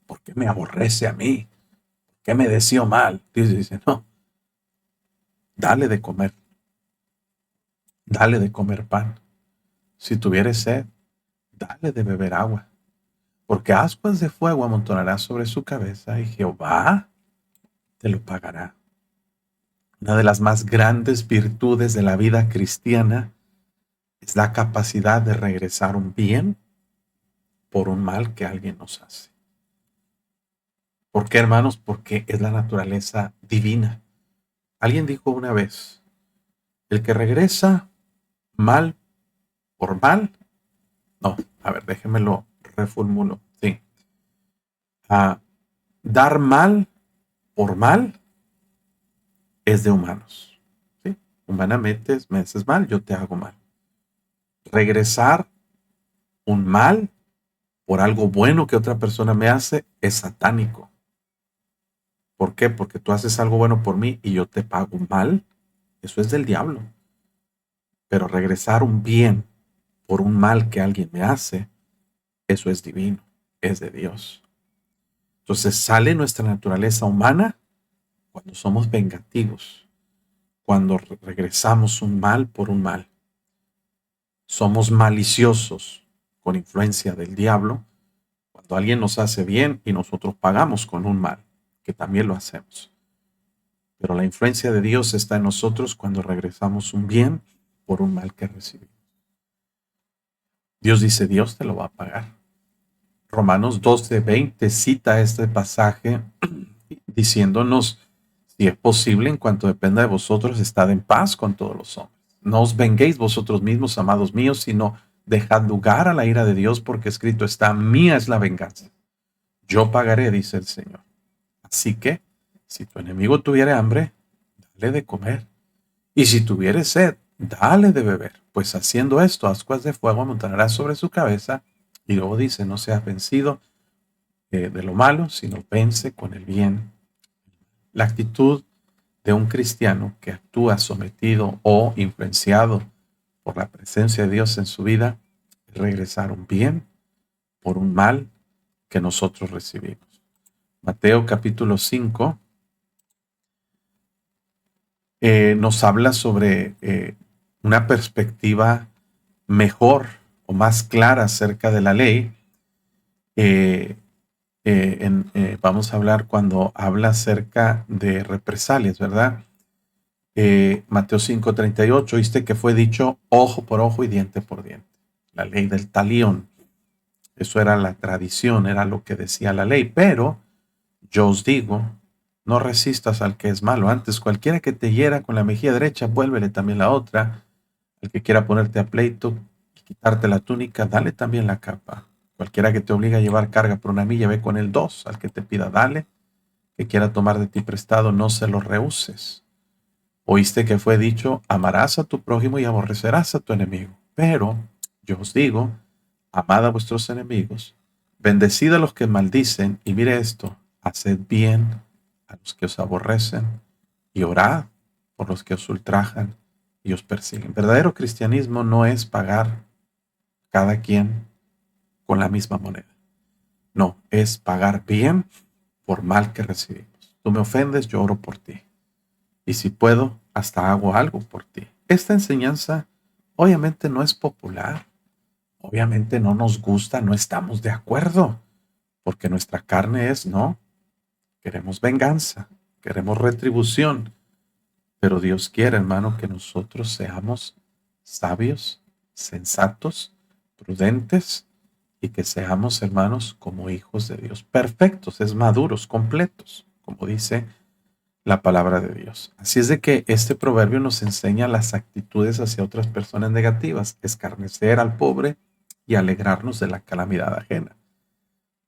¿Por qué me aborrece a mí? ¿Por qué me deseó mal? Dice, no, dale de comer pan. Si tuvieres sed, dale de beber agua, porque ascuas de fuego amontonará sobre su cabeza y Jehová te lo pagará. Una de las más grandes virtudes de la vida cristiana es la capacidad de regresar un bien por un mal que alguien nos hace. ¿Por qué, hermanos? Porque es la naturaleza divina. Alguien dijo una vez, el que regresa mal por mal, no, a ver, déjenmelo reformulo, sí. Dar mal por mal es de humanos. ¿Sí? Humanamente me haces mal, yo te hago mal. Regresar un mal por algo bueno que otra persona me hace es satánico. ¿Por qué? Porque tú haces algo bueno por mí y yo te pago mal. Eso es del diablo. Pero regresar un bien por un mal que alguien me hace, eso es divino, es de Dios. Entonces sale nuestra naturaleza humana cuando somos vengativos, cuando regresamos un mal por un mal. Somos maliciosos con influencia del diablo cuando alguien nos hace bien y nosotros pagamos con un mal, que también lo hacemos. Pero la influencia de Dios está en nosotros cuando regresamos un bien por un mal que recibimos. Dios dice, Dios te lo va a pagar. Romanos 12:20 cita este pasaje diciéndonos, si es posible, en cuanto dependa de vosotros, estad en paz con todos los hombres. No os venguéis vosotros mismos, amados míos, sino dejad lugar a la ira de Dios, porque escrito está, mía es la venganza. Yo pagaré, dice el Señor. Así que, si tu enemigo tuviere hambre, dale de comer. Y si tuviere sed, dale de beber. Pues haciendo esto, ascuas de fuego amontonarás sobre su cabeza. Y luego dice, no seas vencido de lo malo, sino vence con el bien. La actitud de un cristiano que actúa sometido o influenciado por la presencia de Dios en su vida es regresar un bien por un mal que nosotros recibimos. Mateo capítulo 5 nos habla sobre una perspectiva mejor o más clara acerca de la ley. Vamos a hablar cuando habla acerca de represalias, ¿verdad? Mateo 5:38, viste que fue dicho ojo por ojo y diente por diente. La ley del talión. Eso era la tradición, era lo que decía la ley. Pero yo os digo, no resistas al que es malo. Antes, cualquiera que te hiera con la mejilla derecha, vuélvele también la otra. El que quiera ponerte a pleito y quitarte la túnica, dale también la capa. Cualquiera que te obligue a llevar carga por una milla, ve con el 2. Al que te pida, dale. Que quiera tomar de ti prestado, no se lo rehuses. Oíste que fue dicho, amarás a tu prójimo y aborrecerás a tu enemigo. Pero yo os digo, amad a vuestros enemigos, bendecid a los que maldicen, y mire esto, haced bien a los que os aborrecen, y orad por los que os ultrajan y os persiguen. Verdadero cristianismo no es pagar cada quien con la misma moneda. No, es pagar bien por mal que recibimos. Tú me ofendes, yo oro por ti. Y si puedo, hasta hago algo por ti. Esta enseñanza obviamente no es popular, obviamente no nos gusta, no estamos de acuerdo, porque nuestra carne es, no, queremos venganza, queremos retribución, pero Dios quiere, hermano, que nosotros seamos sabios, sensatos, prudentes y que seamos, hermanos, como hijos de Dios, perfectos, es maduros, completos, como dice la palabra de Dios. Así es de que este proverbio nos enseña las actitudes hacia otras personas negativas, escarnecer al pobre y alegrarnos de la calamidad ajena.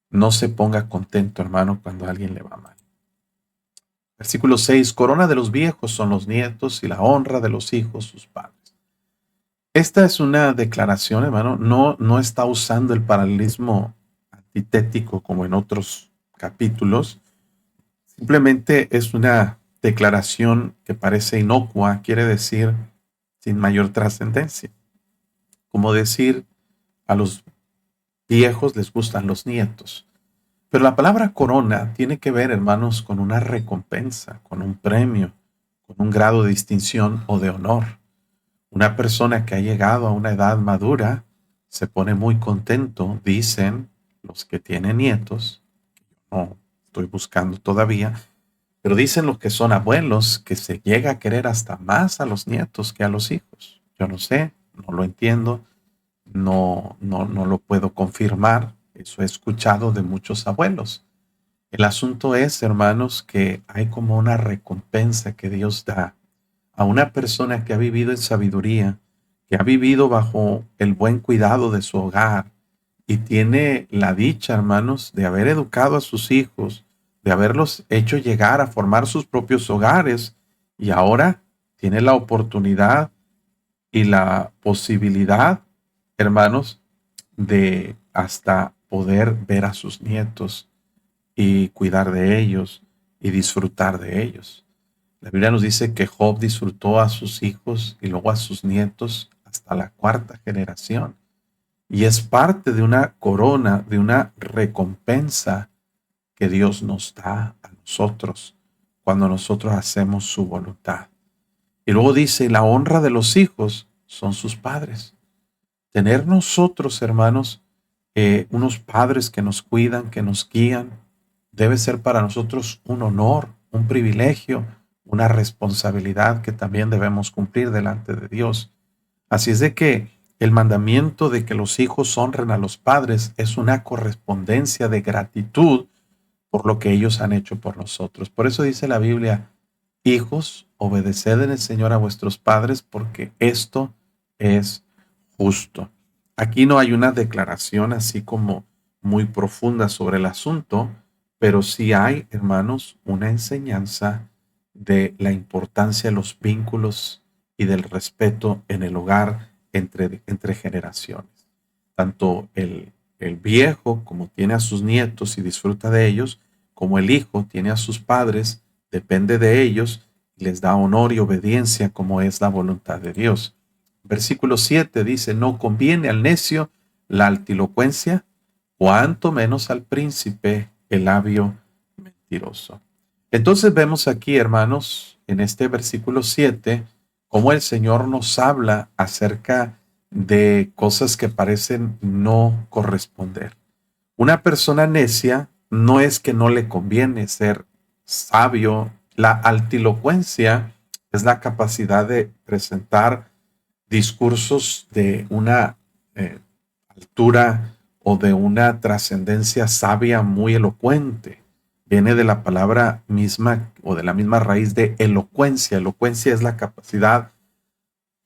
No se ponga contento, hermano, cuando a alguien le va mal. Versículo 6, corona de los viejos son los nietos y la honra de los hijos sus padres. Esta es una declaración, hermano, no está usando el paralelismo antitético como en otros capítulos, Simplemente es una declaración que parece inocua, quiere decir sin mayor trascendencia. Como decir, a los viejos les gustan los nietos. Pero la palabra corona tiene que ver, hermanos, con una recompensa, con un premio, con un grado de distinción o de honor. Una persona que ha llegado a una edad madura se pone muy contento, dicen los que tienen nietos, no estoy buscando todavía, pero dicen los que son abuelos que se llega a querer hasta más a los nietos que a los hijos. Yo no sé, no lo entiendo, no lo puedo confirmar. Eso he escuchado de muchos abuelos. El asunto es, hermanos, que hay como una recompensa que Dios da a una persona que ha vivido en sabiduría, que ha vivido bajo el buen cuidado de su hogar y tiene la dicha, hermanos, de haber educado a sus hijos, de haberlos hecho llegar a formar sus propios hogares y ahora tiene la oportunidad y la posibilidad, hermanos, de hasta poder ver a sus nietos y cuidar de ellos y disfrutar de ellos. La Biblia nos dice que Job disfrutó a sus hijos y luego a sus nietos hasta la cuarta generación. Y es parte de una corona, de una recompensa que Dios nos da a nosotros cuando nosotros hacemos su voluntad. Y luego dice, la honra de los hijos son sus padres. Tener nosotros, hermanos, unos padres que nos cuidan, que nos guían, debe ser para nosotros un honor, un privilegio, una responsabilidad que también debemos cumplir delante de Dios. Así es de que el mandamiento de que los hijos honren a los padres es una correspondencia de gratitud por lo que ellos han hecho por nosotros. Por eso dice la Biblia, hijos, obedeced en el Señor a vuestros padres, porque esto es justo. Aquí no hay una declaración así como muy profunda sobre el asunto, pero sí hay, hermanos, una enseñanza de la importancia de los vínculos y del respeto en el hogar entre generaciones. Tanto el viejo, como tiene a sus nietos y disfruta de ellos, como el hijo tiene a sus padres, depende de ellos y les da honor y obediencia como es la voluntad de Dios. Versículo 7 dice, no conviene al necio la altilocuencia, cuanto menos al príncipe el labio mentiroso. Entonces vemos aquí, hermanos, en este versículo 7, cómo el Señor nos habla acerca de cosas que parecen no corresponder. Una persona necia no es que no le conviene ser sabio. La altilocuencia es la capacidad de presentar discursos de una altura o de una trascendencia sabia muy elocuente. Viene de la palabra misma o de la misma raíz de elocuencia. Elocuencia es la capacidad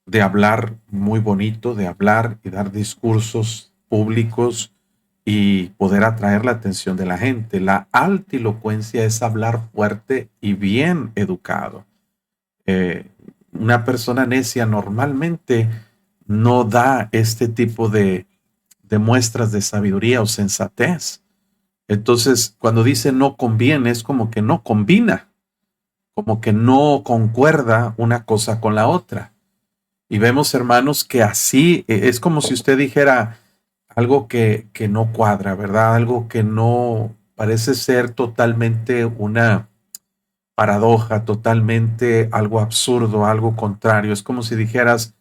de hablar muy bonito, de hablar y dar discursos públicos y poder atraer la atención de la gente. La altilocuencia es hablar fuerte y bien educado. Eh, una persona necia normalmente no da este tipo de muestras de sabiduría o sensatez. Entonces, cuando dice no conviene, es como que no combina, como que no concuerda una cosa con la otra. Y vemos, hermanos, que así es como si usted dijera algo que no cuadra, ¿verdad? Algo que no parece ser totalmente una paradoja, totalmente algo absurdo, algo contrario. Es como si dijeras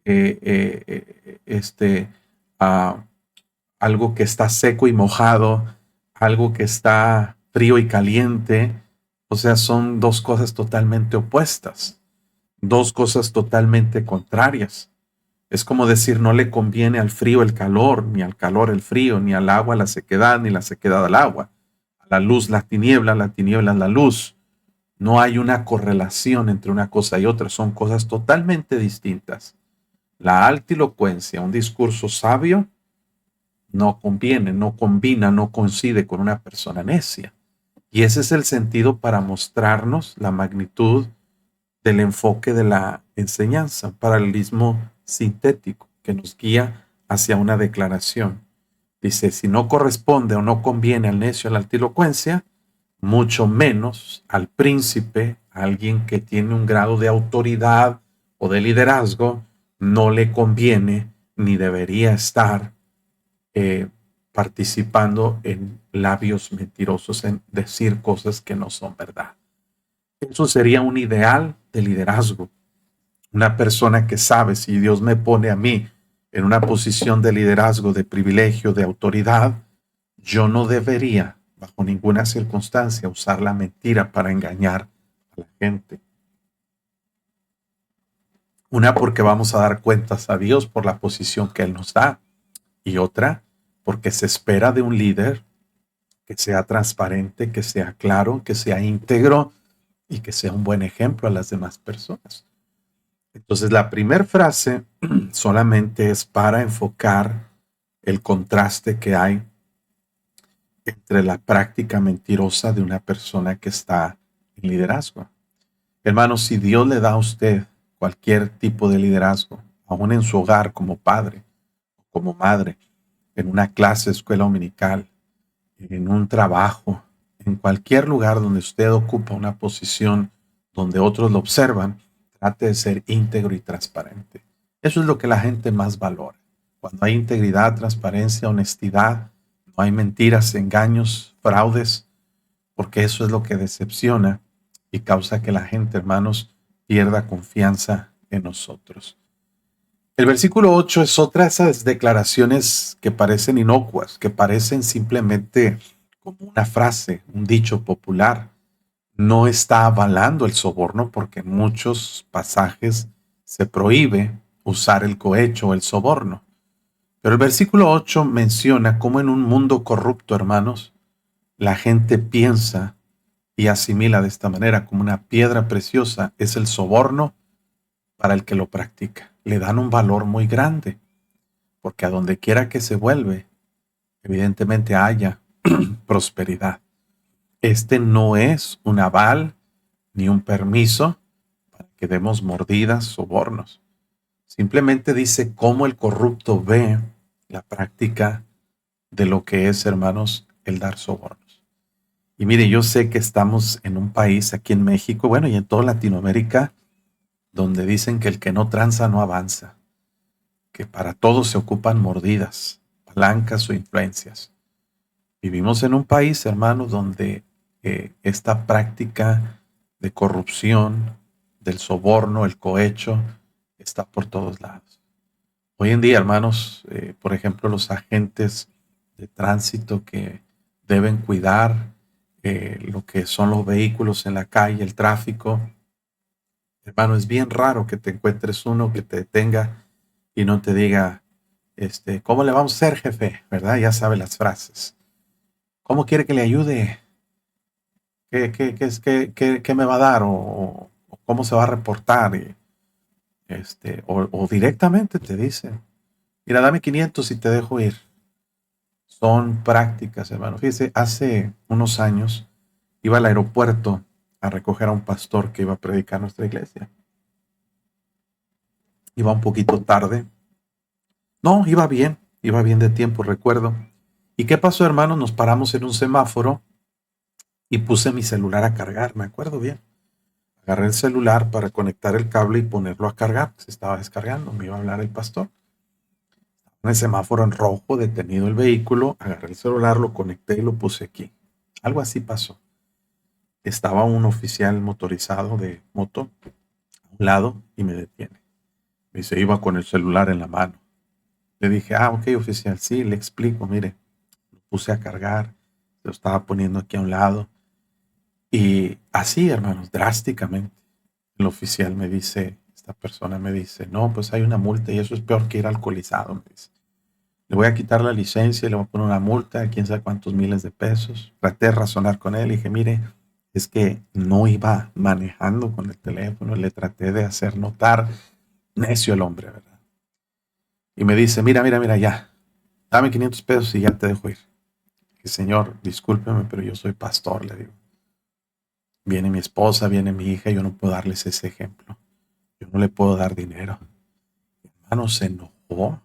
eh, eh, este, ah, algo que está seco y mojado, algo que está frío y caliente. O sea, son dos cosas totalmente opuestas, dos cosas totalmente contrarias. Es como decir, no le conviene al frío el calor, ni al calor el frío, ni al agua la sequedad, ni la sequedad al agua. A la luz la tiniebla la luz. No hay una correlación entre una cosa y otra, son cosas totalmente distintas. La altilocuencia, un discurso sabio, no conviene, no combina, no coincide con una persona necia. Y ese es el sentido para mostrarnos la magnitud del enfoque de la enseñanza, un paralelismo sintético que nos guía hacia una declaración. Dice, si no corresponde o no conviene al necio la altilocuencia, mucho menos al príncipe, a alguien que tiene un grado de autoridad o de liderazgo, no le conviene ni debería estar eh, participando en labios mentirosos, en decir cosas que no son verdad. Eso sería un ideal de liderazgo. Una persona que sabe, si Dios me pone a mí en una posición de liderazgo, de privilegio, de autoridad, yo no debería, bajo ninguna circunstancia, usar la mentira para engañar a la gente. Una, porque vamos a dar cuentas a Dios por la posición que Él nos da. Y otra, porque se espera de un líder que sea transparente, que sea claro, que sea íntegro y que sea un buen ejemplo a las demás personas. Entonces, la primera frase solamente es para enfocar el contraste que hay entre la práctica mentirosa de una persona que está en liderazgo. Hermanos, si Dios le da a usted cualquier tipo de liderazgo, aún en su hogar como padre, como madre, en una clase, escuela dominical, en un trabajo, en cualquier lugar donde usted ocupa una posición donde otros lo observan, trate de ser íntegro y transparente. Eso es lo que la gente más valora. Cuando hay integridad, transparencia, honestidad, no hay mentiras, engaños, fraudes, porque eso es lo que decepciona y causa que la gente, hermanos, pierda confianza en nosotros. El versículo 8 es otra de esas declaraciones que parecen inocuas, que parecen simplemente como una frase, un dicho popular. No está avalando el soborno porque en muchos pasajes se prohíbe usar el cohecho o el soborno. Pero el versículo 8 menciona cómo en un mundo corrupto, hermanos, la gente piensa y asimila de esta manera como una piedra preciosa es el soborno para el que lo practica. Le dan un valor muy grande, porque a donde quiera que se vuelve, evidentemente haya prosperidad. Este no es un aval ni un permiso para que demos mordidas, sobornos. Simplemente dice cómo el corrupto ve la práctica de lo que es, hermanos, el dar sobornos. Y mire, yo sé que estamos en un país aquí en México, bueno, y en toda Latinoamérica, donde dicen que el que no tranza no avanza, que para todo se ocupan mordidas, palancas o influencias. Vivimos en un país, hermanos, donde esta práctica de corrupción, del soborno, el cohecho, está por todos lados. Hoy en día, hermanos, por ejemplo, los agentes de tránsito que deben cuidar lo que son los vehículos en la calle, el tráfico, hermano, es bien raro que te encuentres uno que te detenga y no te diga, ¿cómo le vamos a hacer, jefe? ¿Verdad? Ya sabe las frases. ¿Cómo quiere que le ayude? ¿Qué me va a dar? ¿O cómo se va a reportar? O directamente te dice, mira, dame 500 y te dejo ir. Son prácticas, hermano. Fíjese, hace unos años iba al aeropuerto a recoger a un pastor que iba a predicar en nuestra iglesia. Iba un poquito tarde. No, iba bien de tiempo, recuerdo. ¿Y qué pasó, hermano? Nos paramos en un semáforo y puse mi celular a cargar, me acuerdo bien. Agarré el celular para conectar el cable y ponerlo a cargar. Se estaba descargando, me iba a hablar el pastor. En el semáforo en rojo, detenido el vehículo, agarré el celular, lo conecté y lo puse aquí. Algo así pasó. Estaba un oficial motorizado de moto a un lado y me detiene. Me dice, iba con el celular en la mano. Le dije, ok, oficial, sí, le explico, mire, lo puse a cargar, lo estaba poniendo aquí a un lado. Y así, hermanos, drásticamente, el oficial me dice, esta persona me dice, no, pues hay una multa y eso es peor que ir alcoholizado, me dice. Le voy a quitar la licencia y le voy a poner una multa, quién sabe cuántos miles de pesos. Traté de razonar con él y dije, mire, es que no iba manejando con el teléfono, le traté de hacer notar, necio el hombre, ¿verdad? Y me dice, mira, ya, dame 500 pesos y ya te dejo ir. Y señor, discúlpeme, pero yo soy pastor, le digo. Viene mi esposa, viene mi hija, yo no puedo darles ese ejemplo. Yo no le puedo dar dinero. Mi hermano se enojó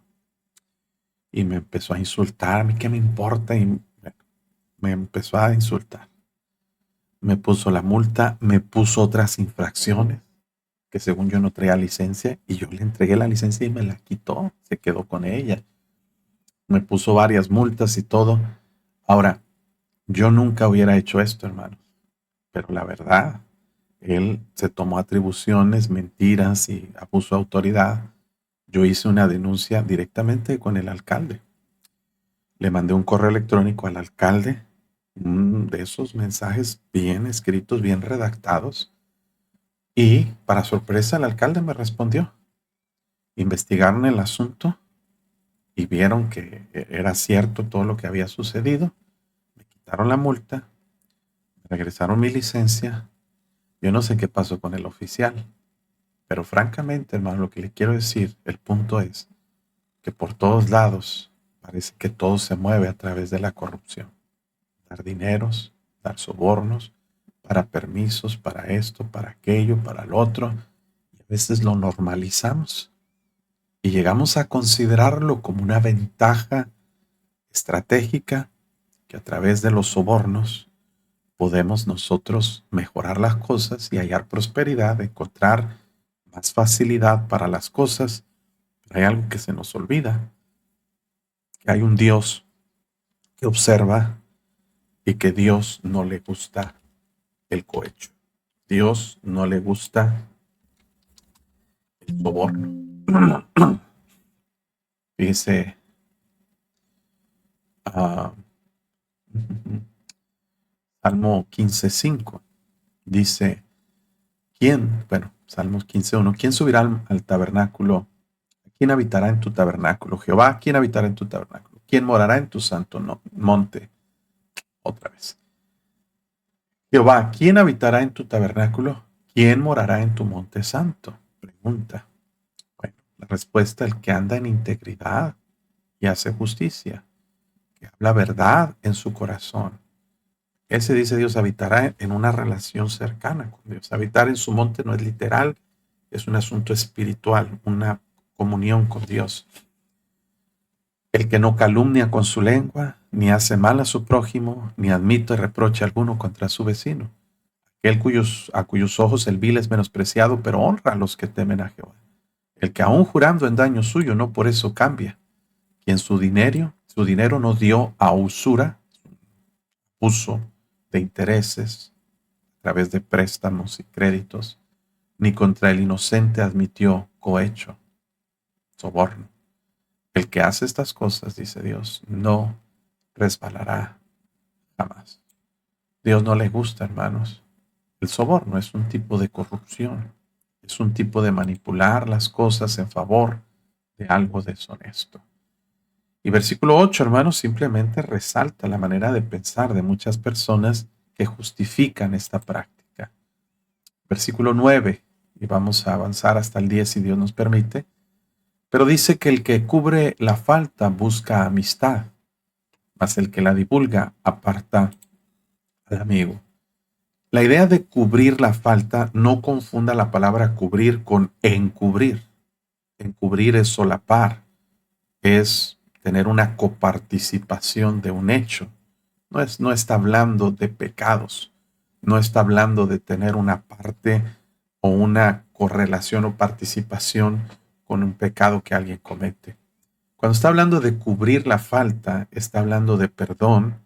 y me empezó a insultar. A mí qué me importa. Y me empezó a insultar. me puso la multa, me puso otras infracciones, que según yo no traía licencia, y yo le entregué la licencia y me la quitó, se quedó con ella. Me puso varias multas y todo. Ahora, yo nunca hubiera hecho esto, hermano, pero la verdad, él se tomó atribuciones, mentiras y abuso de autoridad. Yo hice una denuncia directamente con el alcalde. Le mandé un correo electrónico al alcalde, de esos mensajes bien escritos, bien redactados, y para sorpresa el alcalde me respondió. Investigaron el asunto y vieron que era cierto todo lo que había sucedido. Me quitaron la multa, me regresaron mi licencia. Yo no sé qué pasó con el oficial, pero francamente, hermano, lo que le quiero decir, el punto es que por todos lados parece que todo se mueve a través de la corrupción. Dar dineros, dar sobornos, para permisos, para esto, para aquello, para lo otro. Y a veces lo normalizamos y llegamos a considerarlo como una ventaja estratégica que a través de los sobornos podemos nosotros mejorar las cosas y hallar prosperidad, encontrar más facilidad para las cosas. Hay algo que se nos olvida, que hay un Dios que observa y que Dios no le gusta el cohecho. Dios no le gusta el soborno. Dice, uh, Salmo 15:5, dice, Salmos 15:1, ¿quién subirá al tabernáculo? ¿Quién habitará en tu tabernáculo? Jehová, ¿quién habitará en tu tabernáculo? ¿Quién morará en tu santo monte? Otra vez. Jehová, ¿quién habitará en tu tabernáculo? ¿Quién morará en tu monte santo? Pregunta. Bueno, la respuesta, el que anda en integridad y hace justicia, que habla verdad en su corazón. Ese, dice Dios, habitará en una relación cercana con Dios. Habitar en su monte no es literal, es un asunto espiritual, una comunión con Dios. El que no calumnia con su lengua, ni hace mal a su prójimo, ni admite reproche alguno contra su vecino. Aquel a cuyos ojos el vil es menospreciado, pero honra a los que temen a Jehová. El que aún jurando en daño suyo, no por eso cambia. Quien su dinero no dio a usura, uso de intereses a través de préstamos y créditos, ni contra el inocente admitió cohecho, soborno. El que hace estas cosas, dice Dios, no resbalará jamás. Dios no le gusta, hermanos. El soborno es un tipo de corrupción, es un tipo de manipular las cosas en favor de algo deshonesto. Y versículo 8, hermanos, simplemente resalta la manera de pensar de muchas personas que justifican esta práctica. Versículo 9, y vamos a avanzar hasta el 10 si Dios nos permite, pero dice que el que cubre la falta busca amistad, mas el que la divulga aparta al amigo. La idea de cubrir la falta, no confunda la palabra cubrir con encubrir. Encubrir es solapar, es tener una coparticipación de un hecho. No está hablando de pecados, no está hablando de tener una parte o una correlación o participación con un pecado que alguien comete. Cuando está hablando de cubrir la falta, está hablando de perdón,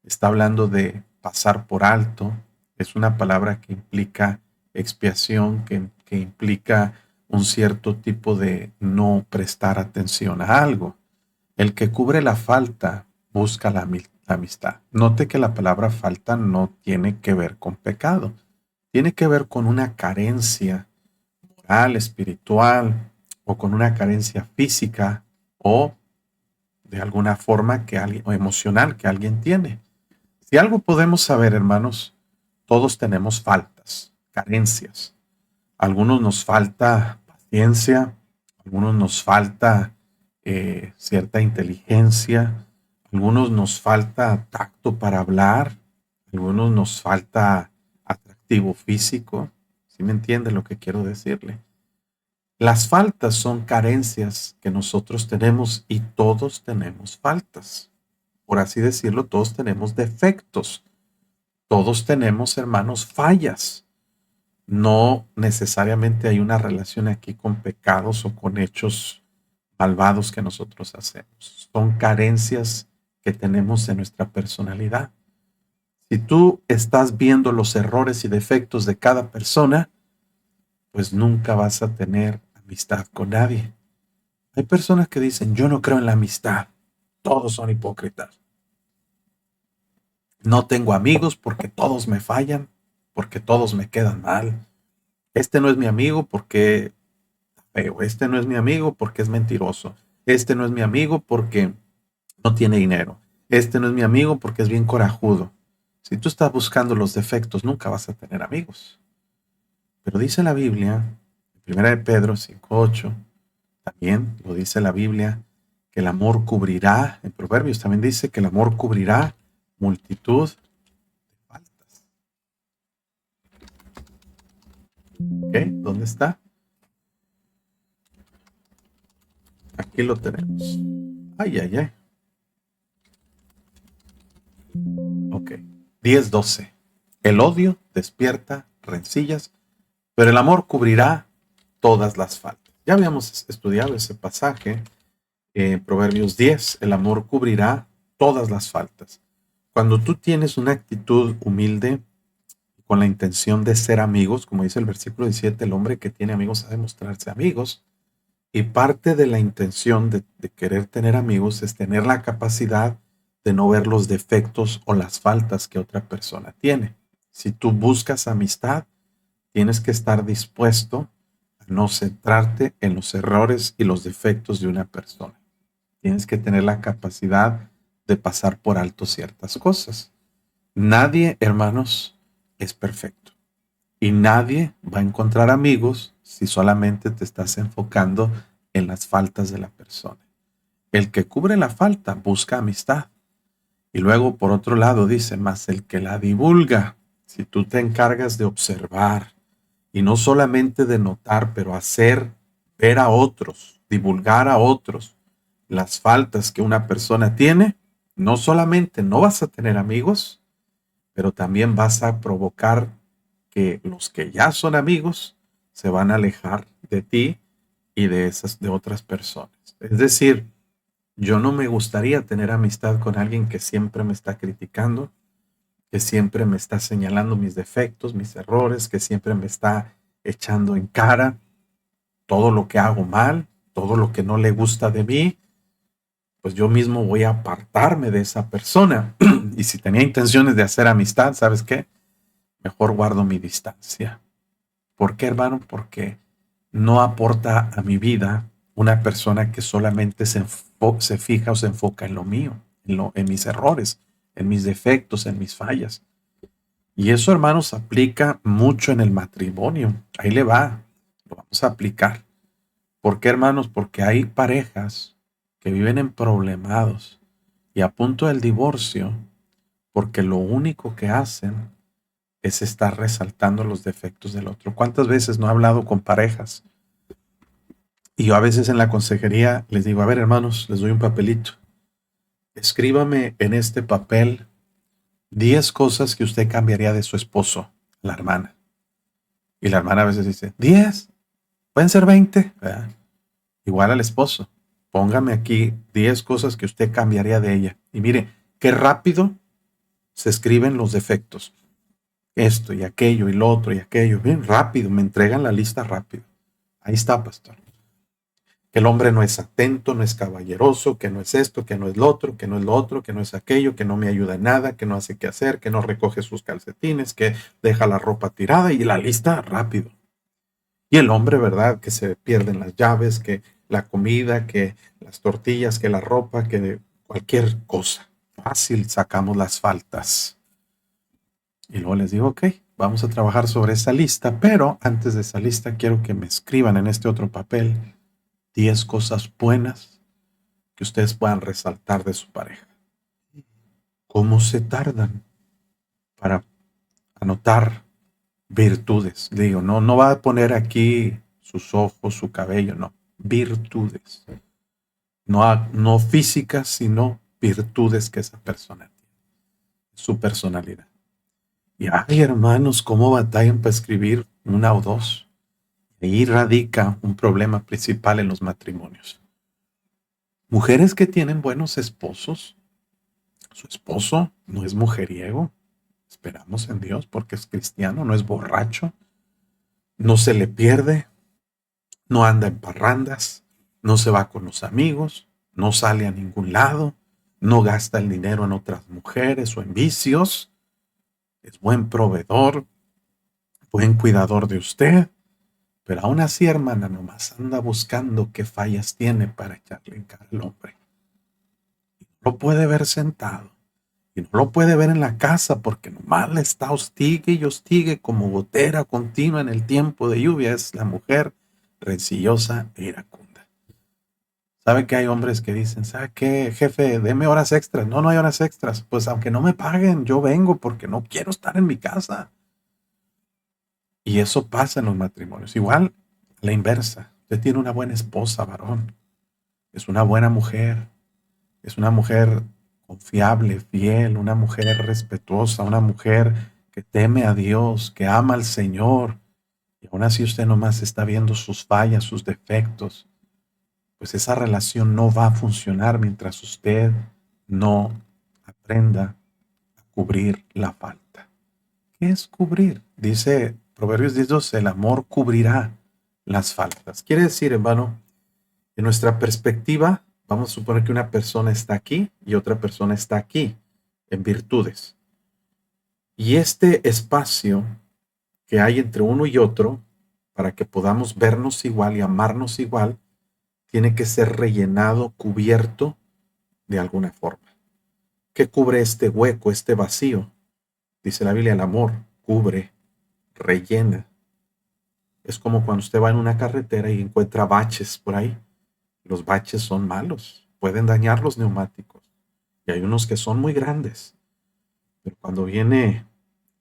está hablando de pasar por alto. Es una palabra que implica expiación, que implica un cierto tipo de no prestar atención a algo. El que cubre la falta busca la amistad. Note que la palabra falta no tiene que ver con pecado. Tiene que ver con una carencia moral, espiritual, o con una carencia física o de alguna forma o emocional que alguien tiene. Si algo podemos saber, hermanos, todos tenemos faltas, carencias. Algunos nos falta paciencia, algunos nos falta cierta inteligencia, algunos nos falta tacto para hablar, algunos nos falta atractivo físico. ¿Sí me entiende lo que quiero decirle? Las faltas son carencias que nosotros tenemos y todos tenemos faltas. Por así decirlo, todos tenemos defectos. Todos tenemos, hermanos, fallas. No necesariamente hay una relación aquí con pecados o con hechos malvados que nosotros hacemos. Son carencias que tenemos en nuestra personalidad. Si tú estás viendo los errores y defectos de cada persona, pues nunca vas a tener amistad con nadie. Hay personas que dicen, yo no creo en la amistad. Todos son hipócritas. No tengo amigos porque todos me fallan, porque todos me quedan mal. Este no es mi amigo porque feo. Este no es mi amigo porque es mentiroso. Este no es mi amigo porque no tiene dinero. Este no es mi amigo porque es bien corajudo. Si tú estás buscando los defectos, nunca vas a tener amigos. Pero dice la Biblia, en Primera de Pedro 5:8, también lo dice la Biblia, que el amor cubrirá, en Proverbios también dice que el amor cubrirá multitud de faltas. ¿Ok? ¿Dónde está? Aquí lo tenemos. Ay, ay, ay. Ok. 10:12. El odio despierta rencillas, pero el amor cubrirá todas las faltas. Ya habíamos estudiado ese pasaje en Proverbios 10. El amor cubrirá todas las faltas. Cuando tú tienes una actitud humilde, con la intención de ser amigos, como dice el versículo 17, el hombre que tiene amigos ha de mostrarse amigos. Y parte de la intención de querer tener amigos es tener la capacidad de no ver los defectos o las faltas que otra persona tiene. Si tú buscas amistad, tienes que estar dispuesto a no centrarte en los errores y los defectos de una persona. Tienes que tener la capacidad de pasar por alto ciertas cosas. Nadie, hermanos, es perfecto. Y nadie va a encontrar amigos si solamente te estás enfocando en las faltas de la persona. El que cubre la falta busca amistad. Y luego, por otro lado, dice, más el que la divulga. Si tú te encargas de observar y no solamente de notar, pero hacer ver a otros, divulgar a otros las faltas que una persona tiene, no solamente no vas a tener amigos, pero también vas a provocar que los que ya son amigos se van a alejar de ti y de otras personas. Es decir, yo no me gustaría tener amistad con alguien que siempre me está criticando, que siempre me está señalando mis defectos, mis errores, que siempre me está echando en cara todo lo que hago mal, todo lo que no le gusta de mí. Pues yo mismo voy a apartarme de esa persona. Y si tenía intenciones de hacer amistad, ¿sabes qué? Mejor guardo mi distancia. ¿Por qué, hermano? Porque no aporta a mi vida una persona que solamente se fija o se enfoca en lo mío, en mis errores, en mis defectos, en mis fallas. Y eso, hermanos, aplica mucho en el matrimonio. Ahí le va, lo vamos a aplicar. ¿Por qué, hermanos? Porque hay parejas que viven en problemados y a punto del divorcio, porque lo único que hacen es estar resaltando los defectos del otro. ¿Cuántas veces no he hablado con parejas? Y yo a veces en la consejería les digo, a ver, hermanos, les doy un papelito. Escríbame en este papel 10 cosas que usted cambiaría de su esposo, la hermana. Y la hermana a veces dice, 10, pueden ser 20, ¿verdad? Igual al esposo. Póngame aquí 10 cosas que usted cambiaría de ella. Y mire, qué rápido se escriben los defectos. Esto y aquello y lo otro y aquello. Bien rápido, me entregan la lista rápido. Ahí está, pastor. Que el hombre no es atento, no es caballeroso, que no es esto, que no es lo otro, que no es lo otro, que no es aquello, que no me ayuda en nada, que no hace qué hacer, que no recoge sus calcetines, que deja la ropa tirada y la lista rápido. Y el hombre, ¿verdad? Que se pierden las llaves, que la comida, que las tortillas, que la ropa, que cualquier cosa. Fácil sacamos las faltas. Y luego les digo, ok, vamos a trabajar sobre esa lista, pero antes de esa lista quiero que me escriban en este otro papel 10 cosas buenas que ustedes puedan resaltar de su pareja. ¿Cómo se tardan para anotar virtudes? Digo, no va a poner aquí sus ojos, su cabello, no. Virtudes. No físicas, sino virtudes que esa persona tiene. Su personalidad. Y ay, hermanos, cómo batallan para escribir una o dos. Ahí radica un problema principal en los matrimonios. Mujeres que tienen buenos esposos, su esposo no es mujeriego, esperamos en Dios porque es cristiano, no es borracho, no se le pierde, no anda en parrandas, no se va con los amigos, no sale a ningún lado, no gasta el dinero en otras mujeres o en vicios, es buen proveedor, buen cuidador de usted, pero aún así, hermana, nomás anda buscando qué fallas tiene para echarle en cara al hombre. No lo puede ver sentado y no lo puede ver en la casa porque nomás le está hostigue y hostigue como gotera continua en el tiempo de lluvia. Es la mujer rencillosa e iracunda. ¿Sabe que hay hombres que dicen, ¿sabe qué, jefe? Deme horas extras. No, no hay horas extras. Pues aunque no me paguen, yo vengo porque no quiero estar en mi casa. Y eso pasa en los matrimonios. Igual, a la inversa. Usted tiene una buena esposa, varón. Es una buena mujer. Es una mujer confiable, fiel, una mujer respetuosa, una mujer que teme a Dios, que ama al Señor. Y aún así usted nomás está viendo sus fallas, sus defectos. Pues esa relación no va a funcionar mientras usted no aprenda a cubrir la falta. ¿Qué es cubrir? Dice Proverbios 10:12, el amor cubrirá las faltas. Quiere decir, hermano, en nuestra perspectiva, vamos a suponer que una persona está aquí y otra persona está aquí, en virtudes. Y este espacio que hay entre uno y otro, para que podamos vernos igual y amarnos igual, tiene que ser rellenado, cubierto de alguna forma. ¿Qué cubre este hueco, este vacío? Dice la Biblia, el amor cubre, rellena. Es como cuando usted va en una carretera y encuentra baches por ahí. Los baches son malos, pueden dañar los neumáticos. Y hay unos que son muy grandes. Pero cuando viene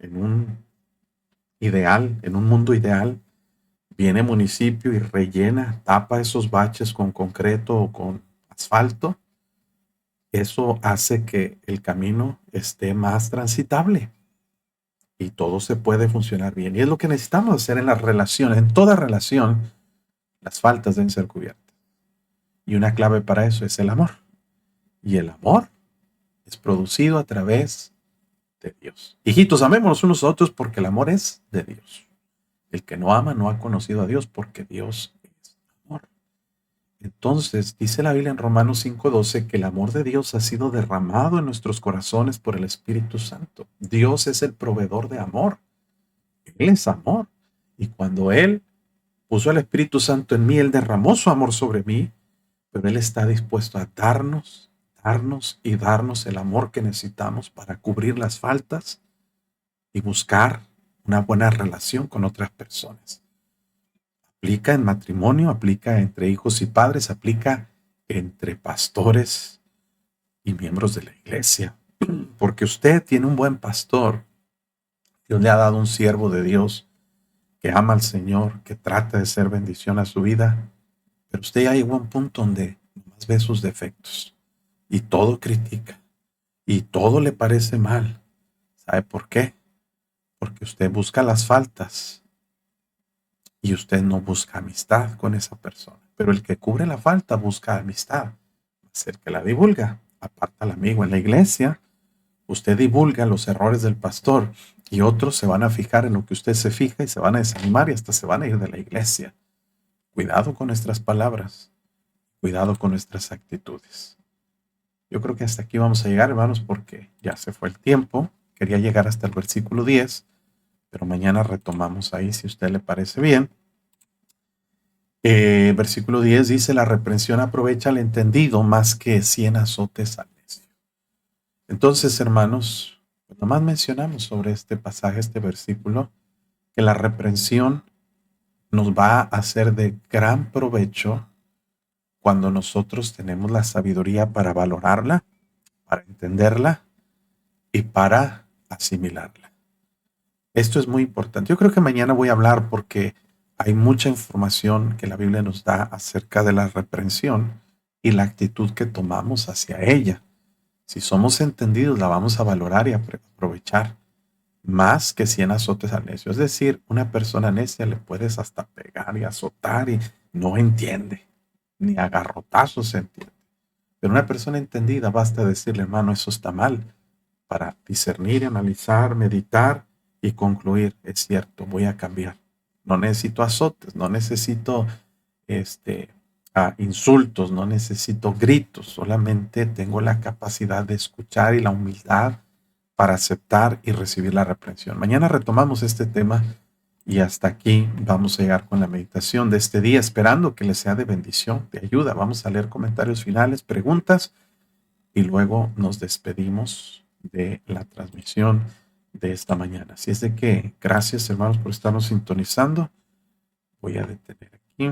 en un ideal, en un mundo ideal, viene municipio y rellena, tapa esos baches con concreto o con asfalto, eso hace que el camino esté más transitable y todo se puede funcionar bien. Y es lo que necesitamos hacer en las relaciones. En toda relación, las faltas deben ser cubiertas. Y una clave para eso es el amor. Y el amor es producido a través de Dios. Hijitos, amémonos unos a otros porque el amor es de Dios. El que no ama no ha conocido a Dios porque Dios es amor. Entonces, dice la Biblia en Romanos 5:12 que el amor de Dios ha sido derramado en nuestros corazones por el Espíritu Santo. Dios es el proveedor de amor. Él es amor. Y cuando Él puso al Espíritu Santo en mí, Él derramó su amor sobre mí, pero Él está dispuesto a darnos y darnos el amor que necesitamos para cubrir las faltas y buscar una buena relación con otras personas. Aplica en matrimonio, aplica entre hijos y padres, aplica entre pastores y miembros de la iglesia. Porque usted tiene un buen pastor, Dios le ha dado un siervo de Dios que ama al Señor, que trata de ser bendición a su vida, pero usted ya llegó a un punto donde nomás ve sus defectos y todo critica y todo le parece mal. ¿Sabe por qué? Porque usted busca las faltas y usted no busca amistad con esa persona. Pero el que cubre la falta busca amistad. Es el que la divulga. Aparta al amigo en la iglesia. Usted divulga los errores del pastor y otros se van a fijar en lo que usted se fija y se van a desanimar y hasta se van a ir de la iglesia. Cuidado con nuestras palabras. Cuidado con nuestras actitudes. Yo creo que hasta aquí vamos a llegar, hermanos, porque ya se fue el tiempo. Quería llegar hasta el versículo 10, pero mañana retomamos ahí si a usted le parece bien. Versículo 10 dice, la reprensión aprovecha al entendido más que 100 azotes al necio. Entonces, hermanos, pues nomás mencionamos sobre este pasaje, este versículo, que la reprensión nos va a hacer de gran provecho cuando nosotros tenemos la sabiduría para valorarla, para entenderla y para asimilarla. Esto es muy importante. Yo creo que mañana voy a hablar porque hay mucha información que la Biblia nos da acerca de la reprensión y la actitud que tomamos hacia ella. Si somos entendidos, la vamos a valorar y aprovechar. más que 100 azotes al necio. Es decir, una persona necia le puedes hasta pegar y azotar y no entiende, ni a garrotazos se entiende. Pero una persona entendida basta decirle, hermano, eso está mal, para discernir, analizar, meditar y concluir, es cierto, voy a cambiar. No necesito azotes, no necesito este, insultos, no necesito gritos, solamente tengo la capacidad de escuchar y la humildad para aceptar y recibir la reprensión. Mañana retomamos este tema y hasta aquí vamos a llegar con la meditación de este día, esperando que les sea de bendición, de ayuda. Vamos a leer comentarios finales, preguntas y luego nos despedimos de la transmisión de esta mañana. Así es de que gracias, hermanos, por estarnos sintonizando. Voy a detener aquí.